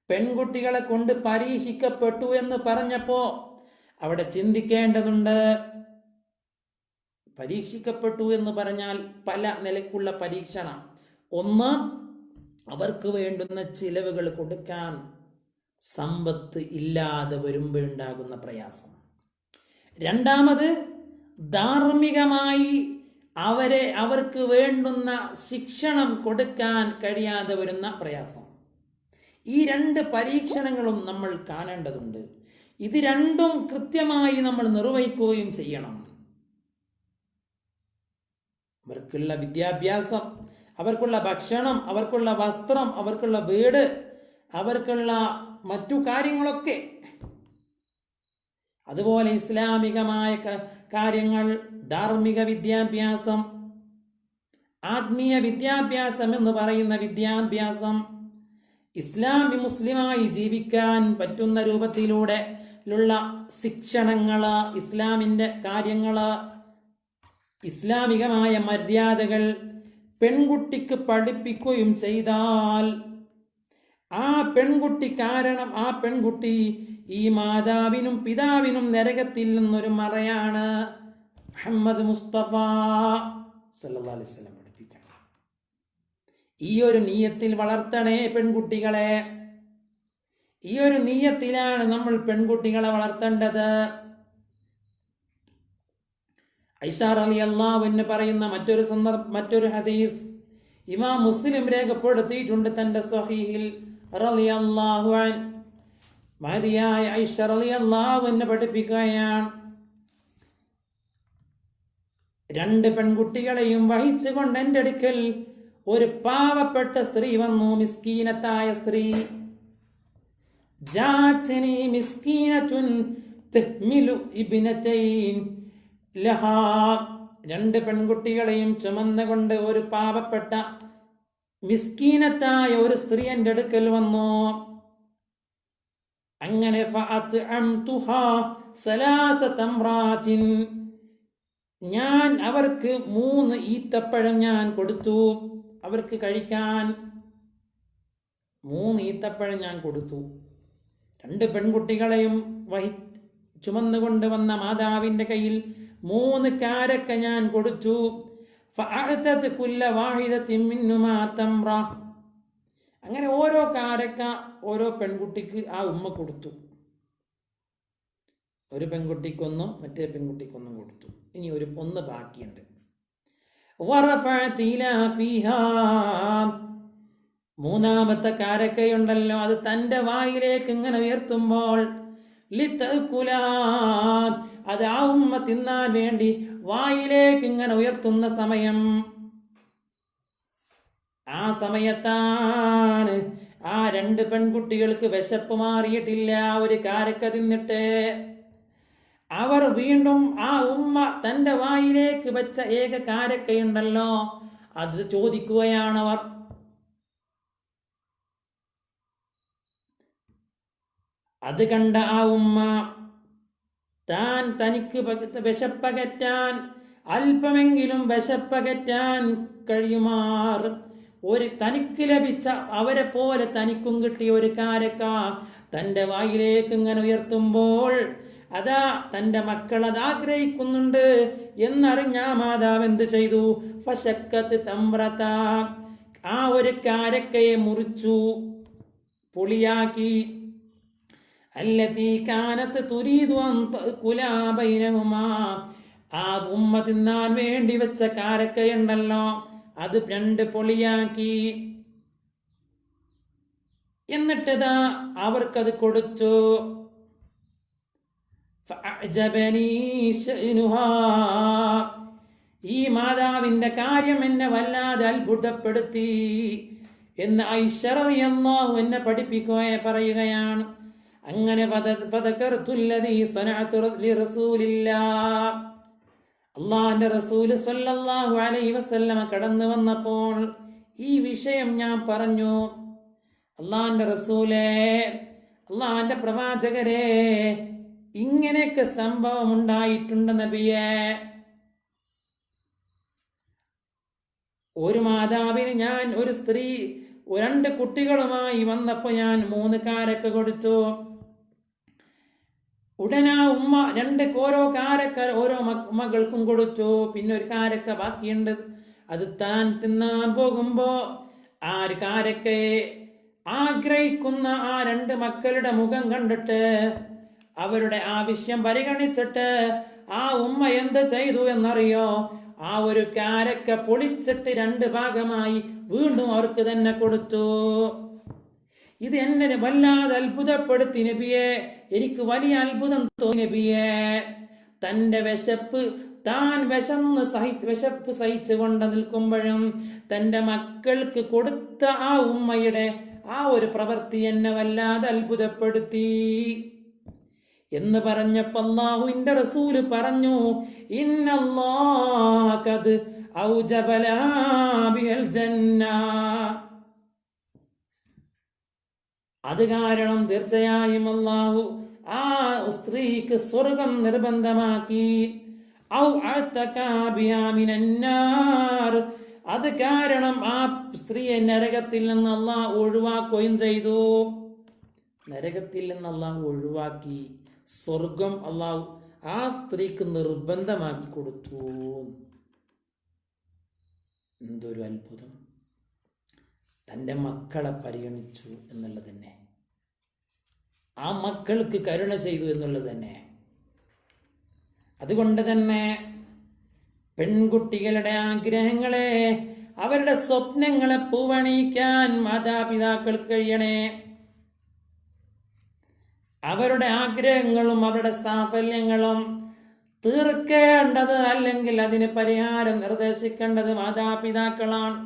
പെൺകുട്ടികളെ കൊണ്ട് പരീക്ഷിക്കപ്പെട്ടു എന്ന് പറഞ്ഞപ്പോ അവിടെ ചിന്തിക്കേണ്ടതുണ്ട്. പരീക്ഷിക്കപ്പെട്ടു എന്ന് പറഞ്ഞാൽ പല നിലക്കുള്ള പരീക്ഷണം. ഒന്ന്, അവർക്ക് വേണ്ടുന്ന ചിലവുകൾ കൊടുക്കാൻ സമ്പത്ത് ഇല്ലാതെ വരുമ്പോഴുണ്ടാകുന്ന പ്രയാസം. രണ്ടാമത്, ധാർമ്മികമായി അവർക്ക് വേണ്ടുന്ന ശിക്ഷണം കൊടുക്കാൻ കഴിയാതെ വരുന്ന പ്രയാസം. ഈ 2 പരീക്ഷണങ്ങളും നമ്മൾ കാണേണ്ടതുണ്ട്. ഇത് രണ്ടും കൃത്യമായി നമ്മൾ നിർവഹിക്കുകയും ചെയ്യണം. അവർക്കുള്ള വിദ്യാഭ്യാസം, അവർക്കുള്ള ഭക്ഷണം, അവർക്കുള്ള വസ്ത്രം, അവർക്കുള്ള വീട്, അവർക്കുള്ള മറ്റു കാര്യങ്ങളൊക്കെ, അതുപോലെ ഇസ്ലാമികമായ കാര്യങ്ങൾ, ധാർമ്മിക വിദ്യാഭ്യാസം, ആത്മീയ വിദ്യാഭ്യാസം എന്ന് പറയുന്ന വിദ്യാഭ്യാസം മുസ്ലിമായി ജീവിക്കാൻ പറ്റുന്ന രൂപത്തിലൂടെയുള്ള ശിക്ഷണങ്ങള്, ഇസ്ലാമിൻ്റെ കാര്യങ്ങള്, ഇസ്ലാമികമായ മര്യാദകൾ പെൺകുട്ടിക്ക് പഠിപ്പിക്കുകയും ചെയ്താൽ ആ പെൺകുട്ടി ഈ മാതാവിനും പിതാവിനും നരകത്തിൽ നിന്നൊരു മറയാണ് മുഹമ്മദ് മുസ്തഫ സല്ലല്ലാഹു അലൈഹി വസല്ലം പഠിപ്പിക്കണം. ഈ ഒരു നിയ്യത്തിൽ വളർത്തണേ പെൺകുട്ടികളെ. ഈ ഒരു നിയ്യത്തിലാണ് നമ്മൾ പെൺകുട്ടികളെ വളർത്തേണ്ടത്. ഐഷ റളിയല്ലാഹു അൻഹ പറയുന്ന മറ്റൊരു ഹദീസ് ഇമാം മുസ്ലിം രേഖപ്പെടുത്തിയിട്ടുണ്ട് തന്റെ സ്വഹീഹിൽ. റളിയല്ലാഹു അൻഹ മഹദിയായ ഐഷ റളിയല്ലാഹു അൻഹ പഠിപ്പിക്കുകയാണ്, 2 പെൺകുട്ടികളെയും വഹിച്ചുകൊണ്ട് എൻ്റെ അടുക്കൽ ഒരു പാവപ്പെട്ട സ്ത്രീ വന്നു, മിസ്കീനത്തായ സ്ത്രീ. ജാഅത്നി മിസ്കീനത്തുൻ തഹ്മിലു ഇബ്നതൈൻ ലഹാ, 2 പെൺകുട്ടികളെയും ചുമന്നുകൊണ്ട് ഒരു പാവപ്പെട്ട മിസ്കീനത്തായ ഒരു സ്ത്രീ എൻ്റെ അടുക്കൽ വന്നു. അങ്ങനെ ഫഅത്അംതുഹാ സലാസ തംറാത്തിൻ, ഞാൻ അവർക്ക് 3 ഈത്തപ്പഴം ഞാൻ കൊടുത്തു. അവർക്ക് കഴിക്കാൻ 3 ഈത്തപ്പഴം ഞാൻ കൊടുത്തു. 2 പെൺകുട്ടികളെയും ചുമന്നുകൊണ്ട് വന്ന മാതാവിന്റെ കയ്യിൽ 3 കാരക്ക ഞാൻ കൊടുത്തു. ഫഅഅതത് കുല്ല വാഹിദത്തിൻ മിൻഹുമാ തംറ, അങ്ങനെ ഓരോ കാരക്ക ഓരോ പെൺകുട്ടിക്ക് ആ ഉമ്മ കൊടുത്തു. ഒരു പെൺകുട്ടിക്കൊന്നും മറ്റേ പെൺകുട്ടിക്കൊന്നും കൊടുത്തു. ഇനി ഒന്ന് ബാക്കിയുണ്ട്. മൂന്നാമത്തെ കാരക്കയുണ്ടല്ലോ, അത് തന്റെ വായിലേക്ക് ഇങ്ങനെ ഉയർത്തുമ്പോൾ അത് ആ ഉമ്മ തിന്നാൻ വേണ്ടി വായിലേക്ക് ഇങ്ങനെ ഉയർത്തുന്ന സമയം, ആ സമയത്താണ് ആ 2 പെൺകുട്ടികൾക്ക് വിശപ്പ് മാറിയിട്ടില്ല. ഒരു കാരക്ക തിന്നിട്ട് അവർ വീണ്ടും ആ ഉമ്മ തന്റെ വായിലേക്ക് വെച്ച ഏക കാരക്കയുണ്ടല്ലോ അത് ചോദിക്കുകയാണവർ. അത് കണ്ട ആ ഉമ്മ തനിക്ക് വിശപ്പകറ്റാൻ, അല്പമെങ്കിലും വിശപ്പകറ്റാൻ കഴിയുമാർ തനിക്ക് ലഭിച്ച അവരെ പോലെ തനിക്കും കിട്ടിയ ഒരു കാരക്ക തന്റെ വായിലേക്ക് ഇങ്ങനെ ഉയർത്തുമ്പോൾ അതാ തന്റെ മക്കൾ അത് ആഗ്രഹിക്കുന്നുണ്ട് എന്നറിഞ്ഞ മാതാവ് എന്ത് ചെയ്തു? ഫശക്കത്ത് തംറത, ആ ഒരു കാരക്കയെ മുറിച്ചു, പൊളിയാക്കി. അല്ലതീ കാനത്ത് തുരീദു അൻ തഅകുലാ ബൈനഹുമാ, ആ ഉമ്മ തിന്നാൻ വേണ്ടി വെച്ച കാരക്കയുണ്ടല്ലോ അത് 2 പൊളിയാക്കി. എന്നിട്ടതാ അവർക്കത് കൊടുത്തു. ഈ മാതാവിന്റെ കാര്യം എന്നെ വല്ലാതെ അത്ഭുതപ്പെടുത്തി എന്ന് ഐഷ റളിയല്ലാഹു അൻഹ പറയുകയാണ്. അങ്ങനെ അല്ലാഹുവിന്റെ റസൂൽ സ്വല്ലല്ലാഹു അലൈഹി വസല്ലമ കടന്നു വന്നപ്പോൾ ഈ വിഷയം ഞാൻ പറഞ്ഞു. അല്ലാഹുവിന്റെ റസൂലേ, അല്ലാഹുവിന്റെ പ്രവാചകരെ, ഇങ്ങനെയൊക്കെ സംഭവം ഉണ്ടായിട്ടുണ്ട് നബിയെ. ഒരു മാതാവിന് ഞാൻ ഒരു സ്ത്രീ 2 കുട്ടികളുമായി വന്നപ്പോ ഞാൻ 3 കാരക്ക കൊടുത്തു. ഉടനെ ഉമ്മ 2 ഓരോ കാരക്ക ഓരോ മകൾക്കും കൊടുത്തു. പിന്നെ ഒരു കാരക്ക ബാക്കിയുണ്ട്. അത് താൻ തിന്നാൻ പോകുമ്പോ ആ ഒരു കാരക്കയെ ആഗ്രഹിക്കുന്ന ആ 2 മക്കളുടെ മുഖം കണ്ടിട്ട് അവരുടെ ആവശ്യം പരിഗണിച്ചിട്ട് ആ ഉമ്മ എന്ത് ചെയ്തു എന്നറിയോ? ആ ഒരു കാരക്ക പൊളിച്ചിട്ട് 2 ഭാഗമായി വീണ്ടും അവർക്ക് തന്നെ കൊടുത്തു. ഇത് എന്നെ വല്ലാതെ അത്ഭുതപ്പെടുത്തി നബിയെ, എനിക്ക് വലിയ അത്ഭുതം തോന്നി നബിയെ. തന്റെ വിശപ്പ് സഹിച്ചുകൊണ്ട് നിൽക്കുമ്പോഴും തന്റെ മക്കൾക്ക് കൊടുത്ത ആ ഉമ്മയുടെ ആ ഒരു പ്രവൃത്തി എന്നെ വല്ലാതെ അത്ഭുതപ്പെടുത്തി എന്ന് പറഞ്ഞപ്പോ അല്ലാഹുവിന്റെ റസൂല് പറഞ്ഞു, ഇന്നല്ലാഹ ഖദ് ഔജബ ലഹാ ബിഹൽ ജന്ന. അത് കാരണം തീർച്ചയായും അല്ലാഹു ആ സ്ത്രീക്ക് സ്വർഗം നിർബന്ധമാക്കി. ഔ അഅ്തക ബിഹാ മിനന്നാർ. അത് കാരണം ആ സ്ത്രീയെ നരകത്തിൽ നിന്ന് അല്ലാഹു ഒഴിവാക്കുകയും ചെയ്തു. നരകത്തിൽ നിന്ന് അല്ലാഹു ഒഴിവാക്കി, സ്വർഗം അല്ലാഹു ആ സ്ത്രീക്ക് നിർബന്ധമാക്കി കൊടുത്തു. എന്തൊരു അത്ഭുതം! തൻ്റെ മക്കളെ പരിഗണിച്ചു എന്നുള്ളത് തന്നെ, ആ മക്കൾക്ക് കരുണ ചെയ്തു എന്നുള്ളത് തന്നെ. അതുകൊണ്ട് തന്നെ പെൺകുട്ടികളുടെ ആഗ്രഹങ്ങളെ, അവരുടെ സ്വപ്നങ്ങളെ പൂവണിയിക്കാൻ മാതാപിതാക്കൾക്ക് കഴിയണേ. അവരുടെ ആഗ്രഹങ്ങളും അവരുടെ സാഫല്യങ്ങളും തീർക്കേണ്ടത്, അല്ലെങ്കിൽ അതിന് പരിഹാരം നിർദ്ദേശിക്കേണ്ടത് മാതാപിതാക്കളാണ്.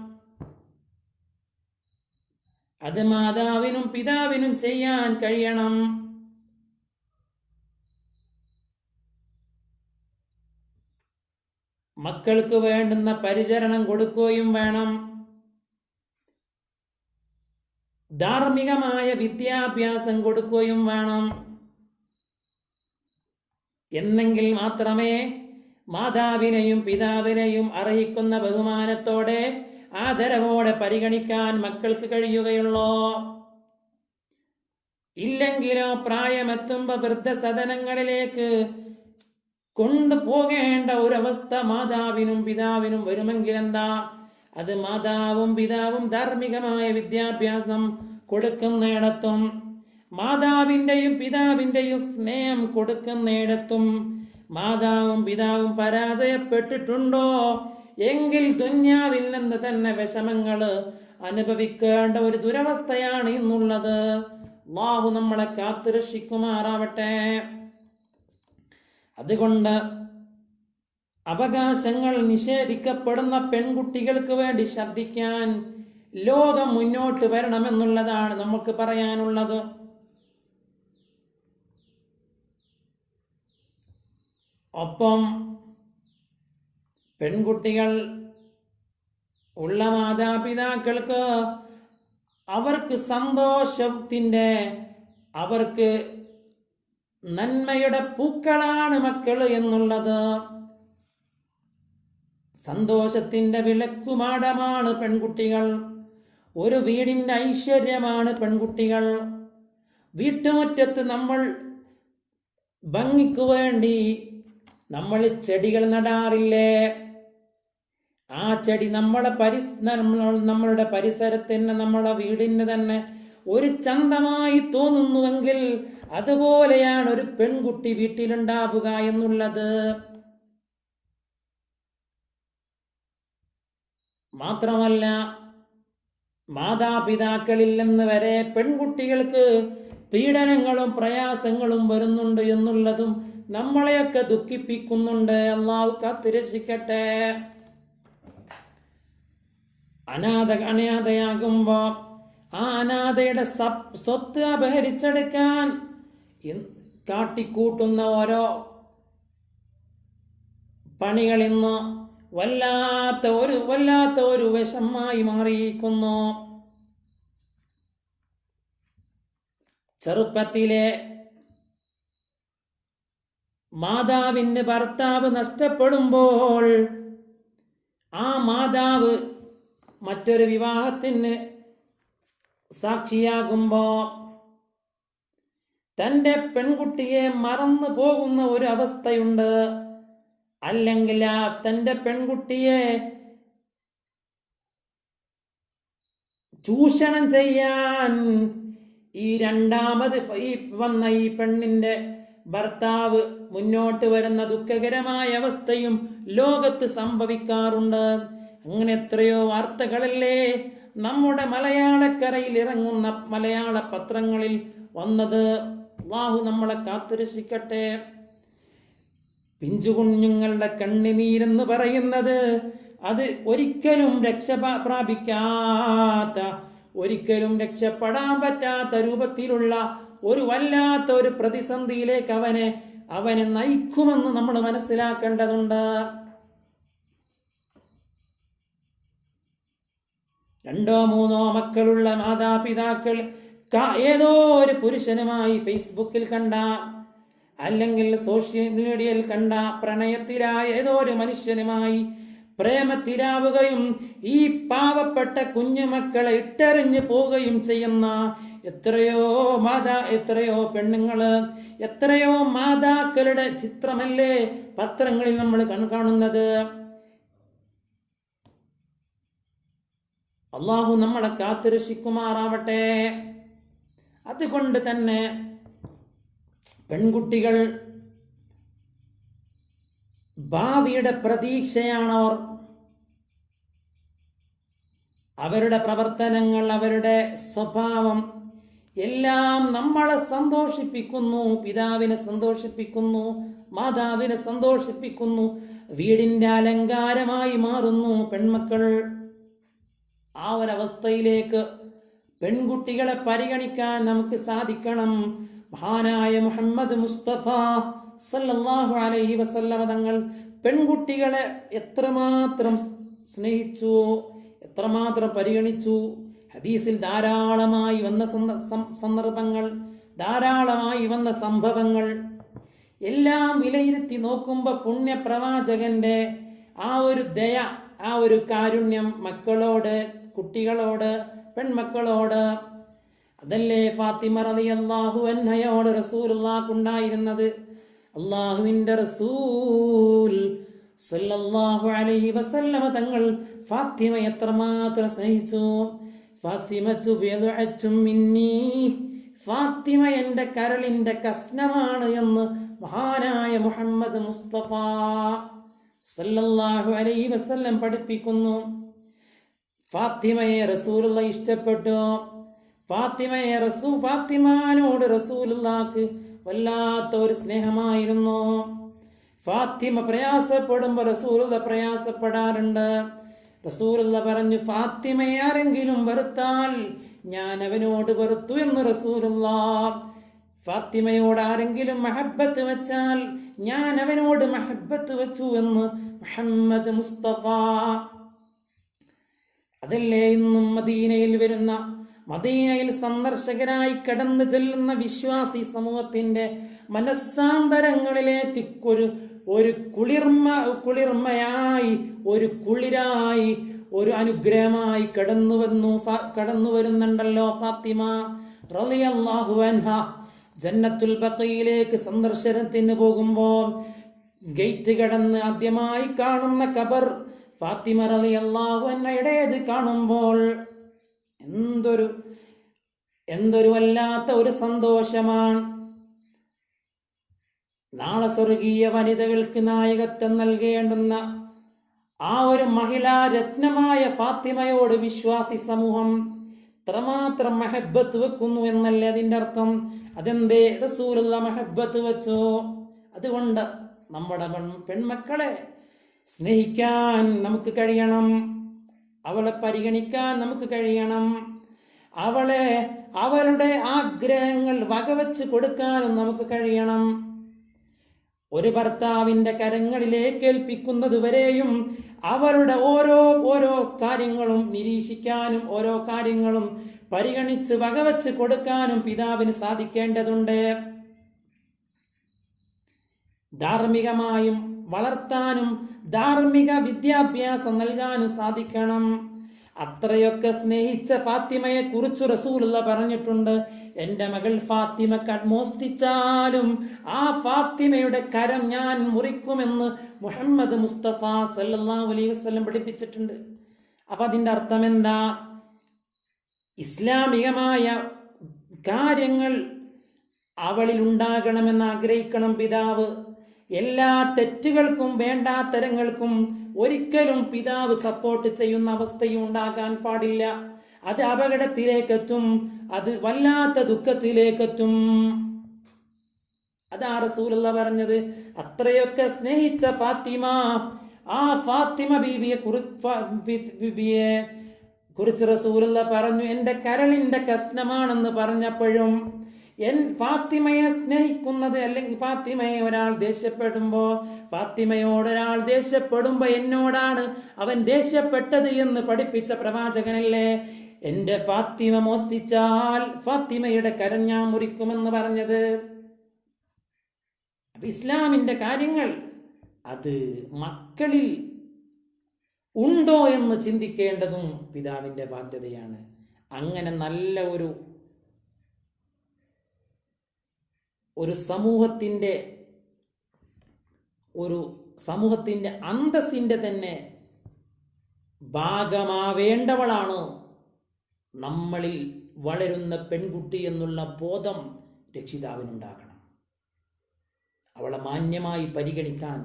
അത് മാതാവിനും പിതാവിനും ചെയ്യാൻ കഴിയണം. മക്കൾക്ക് വേണ്ടുന്ന പരിചരണം കൊടുക്കുകയും വേണം. ധാർമ്മികമായ വിദ്യാഭ്യാസം കൊടുക്കുകയും വേണം. എന്നെങ്കിൽ മാത്രമേ മാതാവിനെയും പിതാവിനെയും അർഹിക്കുന്ന ബഹുമാനത്തോടെ ആദരവോടെ പരിഗണിക്കാൻ മക്കൾക്ക് കഴിയുകയുള്ളൂ. ഇല്ലെങ്കിലോ പ്രായമെത്തുമ്പോ വൃദ്ധസദനങ്ങളിലേക്ക് കൊണ്ടുപോകേണ്ട ഒരവസ്ഥ മാതാവിനും പിതാവിനും വരുമെങ്കിൽ എന്താ? അത് മാതാവും പിതാവും ധാർമ്മികമായ വിദ്യാഭ്യാസം കൊടുക്കുന്നിടത്തും, മാതാവിൻ്റെയും പിതാവിൻ്റെയും സ്നേഹം കൊടുക്കുന്നിടത്തും മാതാവും പിതാവും പരാജയപ്പെട്ടിട്ടുണ്ടോ എങ്കിൽ ദുന്യാവിൽ നിന്ന് തന്നെ വിഷമങ്ങൾ അനുഭവിക്കേണ്ട ഒരു ദുരവസ്ഥയാണ് ഇന്നുള്ളത്. അല്ലാഹു നമ്മളെ കാത്തുരക്ഷിക്കുമാറാവട്ടെ. അതുകൊണ്ട് അവകാശങ്ങൾ നിഷേധിക്കപ്പെടുന്ന പെൺകുട്ടികൾക്ക് വേണ്ടി ശബ്ദിക്കാൻ ലോകം മുന്നോട്ട് വരണമെന്നുള്ളതാണ് നമുക്ക് പറയാനുള്ളത്. ഒപ്പം പെൺകുട്ടികൾ ഉള്ള മാതാപിതാക്കൾക്ക് അവർക്ക് സന്തോഷത്തിൻ്റെ, അവർക്ക് നന്മയുടെ പൂക്കളാണ് മക്കള് എന്നുള്ളത്. സന്തോഷത്തിന്റെ വിളക്കുമാടമാണ് പെൺകുട്ടികൾ. ഒരു വീടിന്റെ ഐശ്വര്യമാണ് പെൺകുട്ടികൾ. വീട്ടുമുറ്റത്ത് നമ്മൾ ഭംഗിക്ക് വേണ്ടി നമ്മൾ ചെടികൾ നടാറില്ലേ? ആ ചെടി നമ്മളുടെ പരിസരത്തിന്, നമ്മളെ വീടിന് തന്നെ ഒരു ചന്തമായി തോന്നുന്നുവെങ്കിൽ അതുപോലെയാണ് ഒരു പെൺകുട്ടി വീട്ടിലുണ്ടാവുക എന്നുള്ളത്. മാത്രമല്ല, മാതാപിതാക്കളിൽ നിന്ന് വരെ പെൺകുട്ടികൾക്ക് പീഡനങ്ങളും പ്രയാസങ്ങളും വരുന്നുണ്ട് എന്നുള്ളതും നമ്മളെയൊക്കെ ദുഃഖിപ്പിക്കുന്നുണ്ട്. അല്ലാഹു കാത്തുരക്ഷിക്കട്ടെ. അനാഥയാകുമ്പോ ആ അനാഥയുടെ സ്വത്ത് അപഹരിച്ചെടുക്കാൻ കാട്ടിക്കൂട്ടുന്ന ഓരോ പണികൾ ഇന്ന് വല്ലാത്ത ഒരു വിഷമായി മാറിയിരിക്കുന്നു. ചെറുപ്പത്തിലെ മാതാവിന് ഭർത്താവ് നഷ്ടപ്പെടുമ്പോൾ ആ മാതാവ് മറ്റൊരു വിവാഹത്തിന് സാക്ഷിയാകുമ്പോ തൻ്റെ പെൺകുട്ടിയെ മറന്നു പോകുന്ന ഒരു അവസ്ഥയുണ്ട്. അല്ലെങ്കിൽ ആ തൻ്റെ പെൺകുട്ടിയെ ചൂഷണം ചെയ്യാൻ വന്ന ഈ പെണ്ണിന്റെ ഭർത്താവ് മുന്നോട്ട് വരുന്ന ദുഃഖകരമായ അവസ്ഥയും ലോകത്ത് സംഭവിക്കാറുണ്ട്. അങ്ങനെ എത്രയോ വാർത്തകളല്ലേ നമ്മുടെ മലയാളക്കരയിൽ ഇറങ്ങുന്ന മലയാള പത്രങ്ങളിൽ വന്നത്. അല്ലാഹു നമ്മളെ കാത്തുരക്ഷിക്കട്ടെ. പിഞ്ചുകുഞ്ഞുങ്ങളുടെ കണ്ണുനീരെന്ന് പറയുന്നത് അത് ഒരിക്കലും പ്രാപിക്കാത്ത, ഒരിക്കലും രക്ഷപ്പെടാൻ പറ്റാത്ത രൂപത്തിലുള്ള ഒരു വല്ലാത്ത ഒരു പ്രതിസന്ധിയിലേക്ക് അവനെ നയിക്കുമെന്ന് നമ്മൾ മനസ്സിലാക്കേണ്ടതുണ്ട്. 2 3 മക്കളുള്ള മാതാപിതാക്കൾ ഏതോ ഒരു പുരുഷനുമായി ഫേസ്ബുക്കിൽ കണ്ട, അല്ലെങ്കിൽ സോഷ്യൽ മീഡിയയിൽ കണ്ട പ്രണയത്തിലായ ഏതോ ഒരു മനുഷ്യനുമായി പ്രേമത്തിലാവുകയും ഈ പാവപ്പെട്ട കുഞ്ഞുമക്കളെ ഇട്ടെറിഞ്ഞു പോവുകയും ചെയ്യുന്ന എത്രയോ പെണ്ണുങ്ങള്, എത്രയോ മാതാക്കളുടെ ചിത്രമല്ലേ പത്രങ്ങളിൽ നമ്മൾ കാണുന്നത്. അള്ളാഹു നമ്മളെ കാത്തുരക്ഷിക്കുമാറാവട്ടെ. അതുകൊണ്ട് തന്നെ പെൺകുട്ടികൾ ഭാവിയുടെ പ്രതീക്ഷയാണവർ. അവരുടെ പ്രവർത്തനങ്ങൾ, അവരുടെ സ്വഭാവം എല്ലാം നമ്മളെ സന്തോഷിപ്പിക്കുന്നു, പിതാവിനെ സന്തോഷിപ്പിക്കുന്നു, മാതാവിനെ സന്തോഷിപ്പിക്കുന്നു, വീടിന്റെ അലങ്കാരമായി മാറുന്നു പെൺമക്കൾ. ആ ഒരവസ്ഥയിലേക്ക് പെൺകുട്ടികളെ പരിഗണിക്കാൻ നമുക്ക് സാധിക്കണം. മഹാനായ മുഹമ്മദ് മുസ്തഫ സല്ലല്ലാഹു അലൈഹി വസല്ലമ തങ്ങൾ പെൺകുട്ടികളെ എത്രമാത്രം സ്നേഹിച്ചു, എത്രമാത്രം പരിഗണിച്ചു. ഹദീസിൽ ധാരാളമായി വന്ന സന്ദർഭങ്ങൾ, ധാരാളമായി വന്ന സംഭവങ്ങൾ എല്ലാം വിലയിരുത്തി നോക്കുമ്പോൾ പുണ്യപ്രവാചകന്റെ ആ ഒരു ദയ, ആ ഒരു കാരുണ്യം മക്കളോട്, കുട്ടികളോട്, പെൺമക്കളോട്, അതല്ലേ ഫാത്തിമ റളിയല്ലാഹു അൻഹയോട് റസൂലുള്ളാഹിക്കുണ്ടായിരുന്നത്. അല്ലാഹുവിന്റെ റസൂൽ സല്ലല്ലാഹു അലൈഹി വസല്ലമ തങ്ങൾ ഫാത്തിമ എത്രമാത്രം സ്നേഹിച്ചു. ഫാത്തിമത്തു ബിദ്അത്തും മിന്നീ, ഫാത്തിമ എന്റെ കരളിന്റെ കഷ്ണമാണ് എന്ന് മഹാനായ മുഹമ്മദ് മുസ്തഫ സല്ലല്ലാഹു അലൈഹി വസല്ലം പഠിപ്പിക്കുന്നു. ഫാത്തിമയെ റസൂലുള്ളാഹി ഇഷ്ടപ്പെട്ടു. ഫാത്തിമാനോട് റസൂലുള്ളാഹിക്ക് വല്ലാത്ത ഒരു സ്നേഹമായിരുന്നു. ഫാത്തിമ പ്രയാസപ്പെടുമ്പോൾ റസൂലുള്ളാഹി പ്രയാസപ്പെടാറുണ്ട്. റസൂലുള്ളാഹി പറഞ്ഞു, ഫാത്തിമയെ ആരെങ്കിലും വെറുത്താൽ ഞാൻ അവനോട് വെറുത്തു എന്ന് റസൂലുള്ളാഹി. ഫാത്തിമയോട് ആരെങ്കിലും മഹബ്ബത്ത് വെച്ചാൽ ഞാൻ അവനോട് മഹബ്ബത്ത് വെച്ചു എന്ന് മുഹമ്മദ് മുസ്തഫ. അതല്ലേ ഇന്നും മദീനയിൽ സന്ദർശകരായി കടന്നു ചെല്ലുന്ന വിശ്വാസി സമൂഹത്തിന്റെ മനസ്സാന്തരങ്ങളിലേക്ക് ഒരു കുളിർമയായി, ഒരു കുളിരായി, ഒരു അനുഗ്രഹമായി കടന്നു വരുന്നുണ്ടല്ലോ ഫാത്തിമ റളിയല്ലാഹു അൻഹ. ജന്നത്തുൽ ബഖയിലേക്ക് സന്ദർശനത്തിന് പോകുമ്പോൾ ഗേറ്റ് കടന്ന് ആദ്യമായി കാണുന്ന ഖബർ ഫാത്തിമ റളിയല്ലാഹു അൻഹയുടേത് കാണുമ്പോൾ എന്തൊരു വല്ലാത്ത ഒരു സന്തോഷമാണ്. നാളെ സ്വർഗീയ വനിതകൾക്ക് നായകത്വം നൽകേണ്ടുന്ന ആ ഒരു മഹിളാ രത്നമായ ഫാത്തിമയോട് വിശ്വാസി സമൂഹം ഇത്രമാത്രം മഹബ്ബത്ത് വെക്കുന്നു എന്നല്ലേ അതിന്റെ അർത്ഥം. അതെന്തേ റസൂലുള്ളാഹി മഹബ്ബത്ത് വെച്ചോ? അതുകൊണ്ട് നമ്മുടെ പെൺമക്കളെ സ്നേഹിക്കാൻ നമുക്ക് കഴിയണം, അവളെ പരിഗണിക്കാൻ നമുക്ക് കഴിയണം, അവളുടെ ആഗ്രഹങ്ങൾ വകവെച്ച് കൊടുക്കാനും നമുക്ക് കഴിയണം. ഒരു ഭർത്താവിന്റെ കരങ്ങളിലേക്ക് ഏൽപ്പിക്കുന്നതുവരെയും അവരുടെ ഓരോ കാര്യങ്ങളും നിരീക്ഷിക്കാനും ഓരോ കാര്യങ്ങളും പരിഗണിച്ച് വകവെച്ച് കൊടുക്കാനും പിതാവിന് സാധിക്കേണ്ടതുണ്ട്. ധാർമ്മികമായും വളർത്താനും ധാർമ്മിക വിദ്യാഭ്യാസം നൽകാനും സാധിക്കണം. അത്രയൊക്കെ സ്നേഹിച്ച ഫാത്തിമയെ കുറിച്ച് റസൂലുള്ളാഹി പറഞ്ഞിട്ടുണ്ട്, എന്റെ മകൾ ഫാത്തിമ മോഷ്ടിച്ചാലും ആ ഫാത്തിമയുടെ കരം ഞാൻ മുറിക്കുമെന്ന് മുഹമ്മദ് മുസ്തഫ സല്ലല്ലാഹു അലൈഹി വസല്ലം പഠിപ്പിച്ചിട്ടുണ്ട്. അപ്പൊ അതിന്റെ അർത്ഥം എന്താ? ഇസ്ലാമികമായ കാര്യങ്ങൾ അവളിൽ ഉണ്ടാകണമെന്ന് ആഗ്രഹിക്കണം പിതാവ്. എല്ലാ തെറ്റുകൾക്കും വേണ്ടാത്തരങ്ങൾക്കും ഒരിക്കലും പിതാവ് സപ്പോർട്ട് ചെയ്യുന്ന അവസ്ഥയും ഉണ്ടാകാൻ പാടില്ല. അത് അപകടത്തിലേക്കെത്തും, അത് വല്ലാത്ത ദുഃഖത്തിലേക്കെത്തും. അതാ റസൂലുള്ളാഹി പറഞ്ഞത്. അത്രയൊക്കെ സ്നേഹിച്ച ഫാത്തിമ, ആ ഫാത്തിമ ബീബിയെ കുറിച്ച് റസൂലുള്ളാഹി പറഞ്ഞു, എന്റെ കരളിന്റെ കഷ്ണമാണെന്ന് പറഞ്ഞപ്പോഴും ഫാത്തിമയെ സ്നേഹിക്കുന്നത്, അല്ലെങ്കിൽ ഫാത്തിമയെ ഒരാൾ ദേഷ്യപ്പെടുമ്പോ, ഫാത്തിമയോട് ഒരാൾ ദേഷ്യപ്പെടുമ്പോ എന്നോടാണ് അവൻ ദേഷ്യപ്പെട്ടത് എന്ന് പഠിപ്പിച്ച പ്രവാചകനല്ലേ എന്റെ ഫാത്തിമ മോഷ്ടിച്ചാൽ ഫാത്തിമയുടെ കരം ഞാൻ മുറിക്കുമെന്ന് പറഞ്ഞത്? അപ്പൊ ഇസ്ലാമിന്റെ കാര്യങ്ങൾ അത് മക്കളിൽ ഉണ്ടോ എന്ന് ചിന്തിക്കേണ്ടതും പിതാവിന്റെ ബാധ്യതയാണ്. അങ്ങനെ നല്ല ഒരു സമൂഹത്തിന്റെ അന്തസ്സിന്റെ തന്നെ ഭാഗമാവേണ്ടവളാണ് നമ്മളിൽ വളരുന്ന പെൺകുട്ടി എന്നുള്ള ബോധം രക്ഷിതാവിനുണ്ടാകണം. അവളെ മാന്യമായി പരിഗണിക്കാൻ,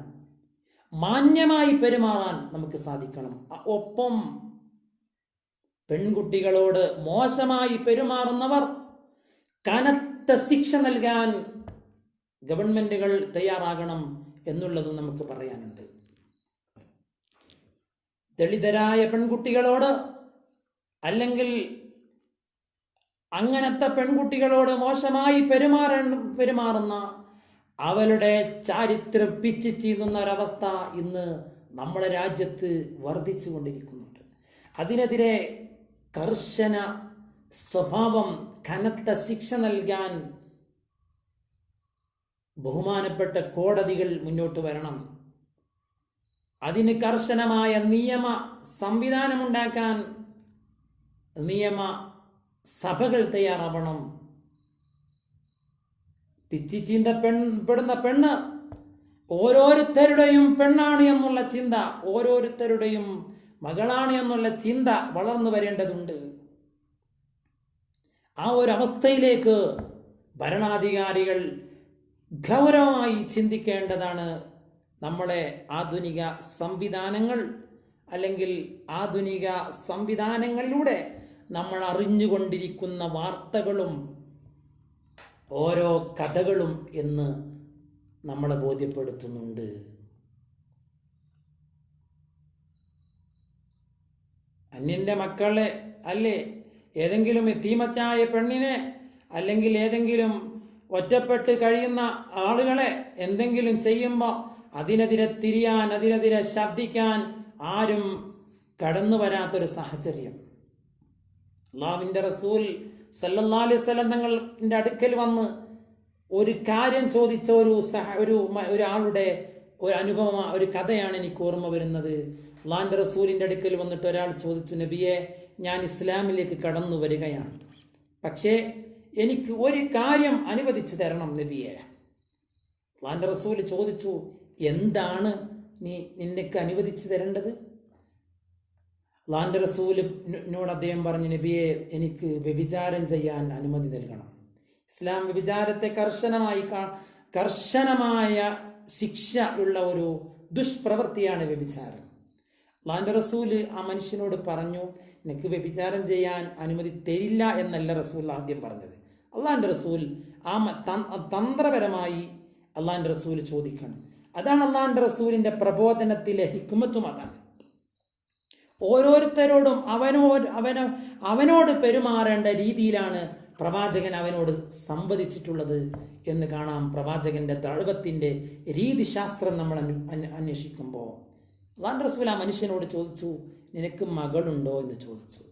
മാന്യമായി പെരുമാറാൻ നമുക്ക് സാധിക്കണം. ഒപ്പം പെൺകുട്ടികളോട് മോശമായി പെരുമാറുന്നവർ കനത്ത ശിക്ഷ നൽകാൻ ഗവൺമെന്റുകൾ തയ്യാറാകണം എന്നുള്ളതും നമുക്ക് പറയാനുണ്ട്. ദളിതരായ പെൺകുട്ടികളോട്, അല്ലെങ്കിൽ അങ്ങനത്തെ പെൺകുട്ടികളോട് മോശമായി പെരുമാറുന്ന അവരുടെ ചാരിത്രം പിച്ച് ചീന്തുന്ന ഒരവസ്ഥ ഇന്ന് നമ്മുടെ രാജ്യത്ത് വർദ്ധിച്ചു കൊണ്ടിരിക്കുന്നുണ്ട്. അതിനെതിരെ കർശന സ്വഭാവം, കനത്ത ശിക്ഷ നൽകാൻ ബഹുമാനപ്പെട്ട കോടതികൾ മുന്നോട്ട് വരണം. അതിന് കർശനമായ നിയമ സംവിധാനമുണ്ടാക്കാൻ നിയമ സഭകൾ തയ്യാറാവണം. പിച്ചിച്ചീന്ത പെടുന്ന പെണ്ണ് ഓരോരുത്തരുടെയും പെണ്ണാണ് എന്നുള്ള ചിന്ത, ഓരോരുത്തരുടെയും മകളാണ് എന്നുള്ള ചിന്ത വളർന്നു വരേണ്ടതുണ്ട്. ആ ഒരു അവസ്ഥയിലേക്ക് ഭരണാധികാരികൾ ഗൗരവമായി ചിന്തിക്കേണ്ടതാണ്. നമ്മുടെ ആധുനിക സംവിധാനങ്ങൾ, അല്ലെങ്കിൽ ആധുനിക സംവിധാനങ്ങളിലൂടെ നമ്മൾ അറിഞ്ഞുകൊണ്ടിരിക്കുന്ന വാർത്തകളും ഓരോ കഥകളും എന്ന് നമ്മളെ ബോധ്യപ്പെടുത്തുന്നുണ്ട്. അന്യന്റെ മക്കളെ, അല്ലേ ഏതെങ്കിലും എത്തീമത്തായ പെണ്ണിനെ, അല്ലെങ്കിൽ ഏതെങ്കിലും ഒറ്റപ്പെട്ട് കഴിയുന്ന ആളുകളെ എന്തെങ്കിലും ചെയ്യുമ്പോൾ അതിനെതിരെ തിരിയാൻ, അതിനെതിരെ ശബ്ദിക്കാൻ ആരും കടന്നു വരാത്തൊരു സാഹചര്യം. അല്ലാഹുവിന്റെ റസൂൽ സല്ലല്ലാഹു അലൈഹി വസല്ലം തങ്ങളുടെ അടുക്കൽ വന്ന് ഒരു കാര്യം ചോദിച്ച ഒരാളുടെ ഒരു അനുഭവം, ഒരു കഥയാണ് എനിക്ക് ഓർമ്മ വരുന്നത്. അല്ലാഹുവിന്റെ റസൂലിന്റെ അടുക്കൽ വന്നിട്ട് ഒരാൾ ചോദിച്ചു, നബിയെ, ഞാൻ ഇസ്ലാമിലേക്ക് കടന്നു വരികയാണ്, പക്ഷേ എനിക്ക് ഒരു കാര്യം അനുവദിച്ചു തരണം നബിയെ. അല്ലാഹുവിന്റെ റസൂൽ ചോദിച്ചു, എന്താണ് നിനക്ക് അനുവദിച്ചു തരേണ്ടത്? അല്ലാഹുവിന്റെ റസൂലിനോട് അദ്ദേഹം പറഞ്ഞു, നബിയെ, എനിക്ക് വ്യഭിചാരം ചെയ്യാൻ അനുമതി നൽകണം. ഇസ്ലാം വ്യഭിചാരത്തെ കർശനമായ ശിക്ഷ ഉള്ള ഒരു ദുഷ്പ്രവൃത്തിയാണ് വ്യഭിചാരം. അല്ലാഹുവിന്റെ റസൂൽ ആ മനുഷ്യനോട് പറഞ്ഞു, നിനക്ക് വ്യഭിചാരം ചെയ്യാൻ അനുമതി തരില്ല എന്നല്ല റസൂൽ ആദ്യം പറഞ്ഞത്. അല്ലാഹുവിന്റെ റസൂൽ തന്ത്രപരമായി അല്ലാഹുവിന്റെ റസൂൽ ചോദിക്കണം. അതാണ് അല്ലാഹുവിന്റെ റസൂലിന്റെ പ്രബോധനത്തിലെ ഹിക്മത്തും. അതാണ് ഓരോരുത്തരോടും അവനോട് പെരുമാറേണ്ട രീതിയിലാണ് പ്രവാചകൻ അവനോട് സംവദിച്ചിട്ടുള്ളത് എന്ന് കാണാം. പ്രവാചകന്റെ ദഅവത്തിന്റെ രീതിശാസ്ത്രം നമ്മൾ അന്വേഷിക്കുമ്പോൾ അല്ലാഹുവിന്റെ റസൂൽ ആ മനുഷ്യനോട് ചോദിച്ചു, നിനക്ക് മകളുണ്ടോ എന്ന് ചോദിച്ചു.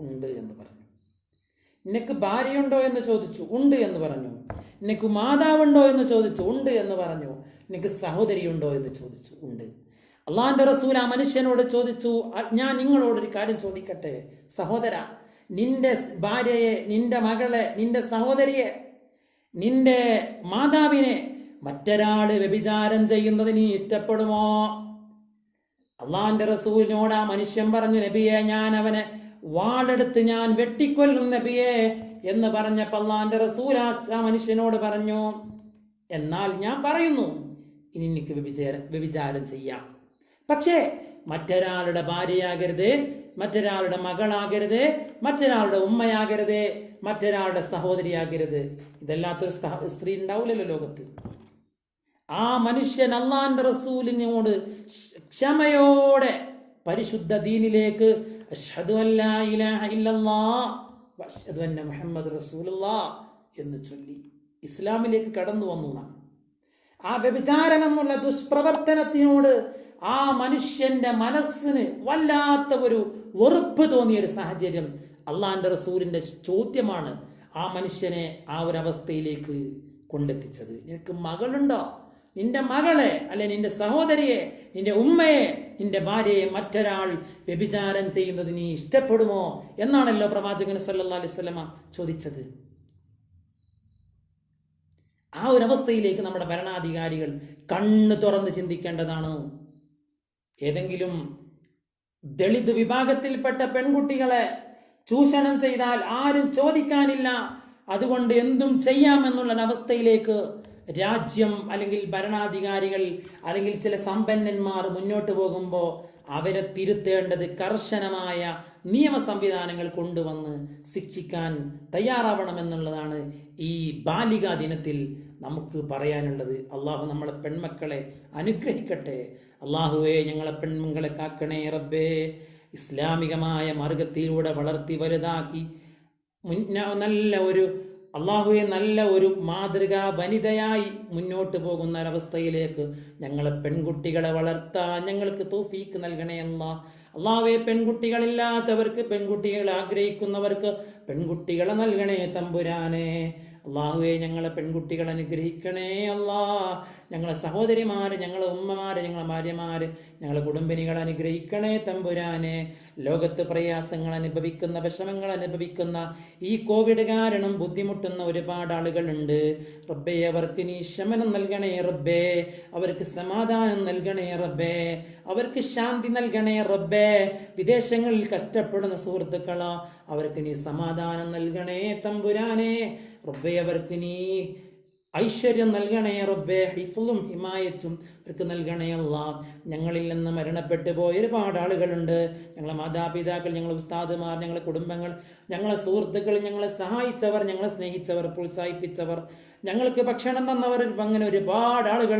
ഉണ്ട് എന്ന് പറഞ്ഞു. നിനക്ക് ഭാര്യയുണ്ടോ എന്ന് ചോദിച്ചു. ഉണ്ട് എന്ന് പറഞ്ഞു. നിനക്ക് മാതാവുണ്ടോ എന്ന് ചോദിച്ചു. ഉണ്ട് എന്ന് പറഞ്ഞു. നിനക്ക് സഹോദരിയുണ്ടോ എന്ന് ചോദിച്ചു. ഉണ്ട്. അല്ലാഹുവിന്റെ റസൂൽ ആ മനുഷ്യനോട് ചോദിച്ചു, ഞാൻ നിങ്ങളോടൊരു കാര്യം ചോദിക്കട്ടെ സഹോദര, നിന്റെ ഭാര്യയെ, നിന്റെ മകളെ, നിന്റെ സഹോദരിയെ, നിന്റെ മാതാവിനെ മറ്റൊരാള് വ്യഭിചാരം ചെയ്യുന്നത് നീ ഇഷ്ടപ്പെടുമോ? അല്ലാഹുവിന്റെ റസൂലിനോട് ആ മനുഷ്യൻ പറഞ്ഞു, നബിയെ, ഞാൻ അവനെ വാളെടുത്ത് ഞാൻ വെട്ടിക്കൊല്ലും നബിയെ എന്ന് പറഞ്ഞപ്പോൾ അല്ലാഹുവിന്റെ റസൂൽ ആ മനുഷ്യനോട് പറഞ്ഞു, എന്നാൽ ഞാൻ പറയുന്നു, ഇനി എനിക്ക് വ്യഭിചാരം ചെയ്യാം, പക്ഷേ മറ്റൊരാളുടെ ഭാര്യയാകരുത്, മറ്റൊരാളുടെ മകളാകരുത്, മറ്റൊരാളുടെ ഉമ്മയാകരുത്, മറ്റൊരാളുടെ സഹോദരിയാകരുത്. ഇതല്ലാത്തൊരു സ്ത്രീ ഉണ്ടാവില്ലല്ലോ ലോകത്ത്. ആ മനുഷ്യൻ അല്ലാഹുവിന്റെ റസൂലിനോട് ക്ഷമയോടെ പരിശുദ്ധ ദീനിലേക്ക് അശ്ഹദു അല്ലാ ഇലാഹ ഇല്ലല്ലാഹ് വഅശ്ഹദു അന്ന മുഹമ്മദ് റസൂലുള്ളാഹ് എന്ന് ചൊല്ലി ഇസ്ലാമിലേക്ക് കടന്നു വന്നു നാം. ആ വ്യഭിചാരം എന്നുള്ള ദുഷ്പ്രവർത്തനത്തിനോട് ആ മനുഷ്യന്റെ മനസ്സിന് വല്ലാത്ത ഒരു വെറുപ്പ് തോന്നിയ ഒരു സാഹചര്യം അള്ളാന്റെ റസൂലിന്റെ ചോദ്യമാണ് ആ മനുഷ്യനെ ആ ഒരു അവസ്ഥയിലേക്ക് കൊണ്ടെത്തിച്ചത്. നിനക്ക് മകളുണ്ടോ? നിന്റെ മകളെ അല്ലെ നിന്റെ സഹോദരിയെ, നിന്റെ ഉമ്മയെ, നിന്റെ ഭാര്യയെ മറ്റൊരാൾ വ്യഭിചാരം ചെയ്യുന്നത് നീ ഇഷ്ടപ്പെടുമോ എന്നാണല്ലോ പ്രവാചകൻ സല്ലല്ലാഹു അലൈഹി വസല്ലമ ചോദിച്ചത്. ആ ഒരു അവസ്ഥയിലേക്ക് നമ്മുടെ ഭരണാധികാരികൾ കണ്ണ് തുറന്ന് ചിന്തിക്കേണ്ടതാണ്. ഏതെങ്കിലും ദളിത് വിഭാഗത്തിൽപ്പെട്ട പെൺകുട്ടികളെ ചൂഷണം ചെയ്താൽ ആരും ചോദിക്കാനില്ല, അതുകൊണ്ട് എന്തും ചെയ്യാമെന്നുള്ള അവസ്ഥയിലേക്ക് രാജ്യം അല്ലെങ്കിൽ ഭരണാധികാരികൾ അല്ലെങ്കിൽ ചില സമ്പന്നന്മാർ മുന്നോട്ട് പോകുമ്പോൾ അവരെ തിരുത്തേണ്ടത് കർശനമായ നിയമ സംവിധാനങ്ങൾ കൊണ്ടുവന്ന് ശിക്ഷിക്കാൻ തയ്യാറാവണമെന്നുള്ളതാണ് ഈ ബാലികാ ദിനത്തിൽ നമുക്ക് പറയാനുള്ളത്. അള്ളാഹു നമ്മളെ പെൺമക്കളെ അനുഗ്രഹിക്കട്ടെ. അള്ളാഹുവേ, ഞങ്ങളെ പെൺമക്കളെ കാക്കണേ റബ്ബേ. ഇസ്ലാമികമായ മാർഗത്തിലൂടെ വളർത്തി വലുതാക്കി നല്ല ഒരു മാതൃകാ വനിതയായി മുന്നോട്ട് പോകുന്ന ഒരവസ്ഥയിലേക്ക് ഞങ്ങളെ പെൺകുട്ടികളെ വളർത്താൻ ഞങ്ങൾക്ക് തൗഫീക്ക് നൽകണേ അല്ലാഹ്. അള്ളാഹുവേ, പെൺകുട്ടികളില്ലാത്തവർക്ക്, പെൺകുട്ടികളെ ആഗ്രഹിക്കുന്നവർക്ക് പെൺകുട്ടികളെ നൽകണേ തമ്പുരാനെ. അള്ളാഹുവേ, ഞങ്ങളെ പെൺകുട്ടികൾ അനുഗ്രഹിക്കണേ അല്ലാ. ഞങ്ങളെ സഹോദരിമാര്, ഞങ്ങളെ ഉമ്മമാര്, ഞങ്ങളെ ഭാര്യമാര്, ഞങ്ങളെ കുടുംബിനികൾ അനുഗ്രഹിക്കണേ തമ്പുരാനെ. ലോകത്ത് പ്രയാസങ്ങൾ അനുഭവിക്കുന്ന, വിഷമങ്ങൾ അനുഭവിക്കുന്ന, ഈ കോവിഡ് കാരണം ബുദ്ധിമുട്ടുന്ന ഒരുപാട് ആളുകളുണ്ട് റബ്ബേ. അവർക്ക് നീ ശമനം നൽകണേ റബ്ബേ. അവർക്ക് സമാധാനം നൽകണേ റബ്ബേ. അവർക്ക് ശാന്തി നൽകണേ റബ്ബേ. വിദേശങ്ങളിൽ കഷ്ടപ്പെടുന്ന സുഹൃത്തുക്കളോ, അവർക്ക് നീ സമാധാനം നൽകണേ തമ്പുരാനെ റബ്ബേ. അവർക്ക് നീ ഐശ്വര്യം നൽകണേ റബ്ബേ. ഹിഫ്ളും ഹിമായത്തും അവർക്ക് നൽകണേ അല്ലാഹ്. ഞങ്ങളിൽ നിന്ന് മരണപ്പെട്ടു പോയ ഒരുപാട് ആളുകളുണ്ട്. ഞങ്ങളെ മാതാപിതാക്കൾ, ഞങ്ങളെ ഉസ്താദുമാർ, ഞങ്ങളെ കുടുംബങ്ങൾ, ഞങ്ങളെ സുഹൃത്തുക്കൾ, ഞങ്ങളെ സഹായിച്ചവർ, ഞങ്ങളെ സ്നേഹിച്ചവർ, പ്രോത്സാഹിപ്പിച്ചവർ, ഞങ്ങൾക്ക് ഭക്ഷണം തന്നവർ, അങ്ങനെ ഒരുപാട് ആളുകൾ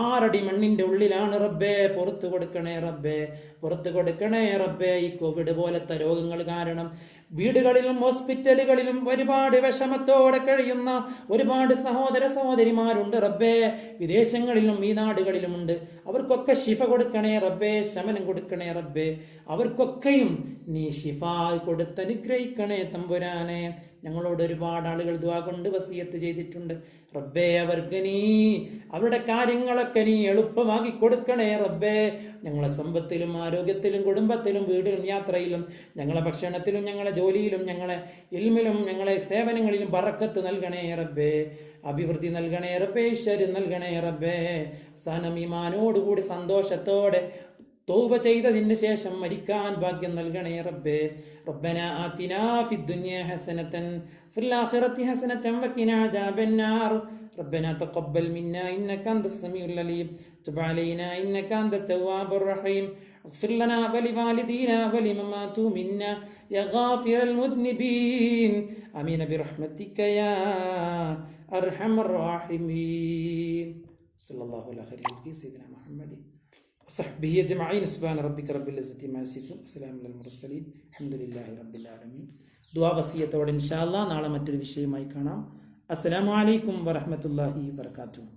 6 അടി മണ്ണിന്റെ ഉള്ളിലാണ് റബ്ബേ. പുറത്തു കൊടുക്കണേ റബ്ബേ, പുറത്തു കൊടുക്കണേ റബ്ബേ. ഈ കോവിഡ് പോലത്തെ രോഗങ്ങൾ കാരണം വീടുകളിലും ഹോസ്പിറ്റലുകളിലും ഒരുപാട് വിഷമത്തോടെ കഴിയുന്ന ഒരുപാട് സഹോദരിമാരുണ്ട് റബ്ബേ. വിദേശങ്ങളിലും ഈ നാടുകളിലുമുണ്ട്. അവർക്കൊക്കെ ശിഫ കൊടുക്കണേ റബ്ബേ, ശമനം കൊടുക്കണേ റബ്ബേ. അവർക്കൊക്കെയും നീ ശിഫ കൊടുത്ത് അനുഗ്രഹിക്കണേ തമ്പുരാനെ. ഞങ്ങളോട് ഒരുപാട് ആളുകൾ ദുആ കൊണ്ട് വസിയത്ത് ചെയ്തിട്ടുണ്ട് റബ്ബേ. അവർക്ക് നീ അവരുടെ കാര്യങ്ങളൊക്കെ നീ എളുപ്പമാക്കി കൊടുക്കണേ റബ്ബേ. ഞങ്ങളെ സമ്പത്തിലും ആരോഗ്യത്തിലും കുടുംബത്തിലും വീടിലും യാത്രയിലും ഞങ്ങളെ ഭക്ഷണത്തിലും ഞങ്ങളെ ജോലിയിലും ഞങ്ങളെ ഇൽമിലും ഞങ്ങളെ സേവനങ്ങളിലും ബറക്കത്ത് നൽകണേ റബ്ബേ. അഭിവൃദ്ധി നൽകണേ റബ്ബേ. ഐശ്വര്യം നൽകണേ റബ്ബേ. അവസാനം ഈമാനോടുകൂടി സന്തോഷത്തോടെ തൗബ ചെയ്തതിന് ശേഷം മരിക്കാൻ ഭാഗ്യം നൽകണേ റബ്ബേ. റബ്ബനാ ആതിനാ ഫിദ്ദുനിയാ ഹസനതൻ ഫിൽ ആഖിറതി ഹസനതൻ വഖിനാ അദാബന്നാർ. റബ്ബനാ തഖബ്ബൽ മിന്നാ ഇന്നക അൻതസ് സമീഉൽ അലീം തുബ് അലൈനാ ഇന്നക അൻതത് തവ്വാബുർ റഹീം اغفر لنا ولوالدينا ولمن ماتوا منا يا غافر المذنبين آمين برحمتك يا أرحم الراحمين. صلى الله على خير خلقه سيدنا محمد وصحبه أجمعين. سبحان ربك رب العزة عما يصفون وسلام على المرسلين الحمد لله رب العالمين. ദുആ വസിയത്തോടെ ഇൻഷാ അല്ലാഹ് നാളെ മറ്റൊരു വിഷയമായി കാണാം. അസ്സലാമു അലൈക്കും വറഹ്മത്തുള്ളാഹി വബറകാതുഹു.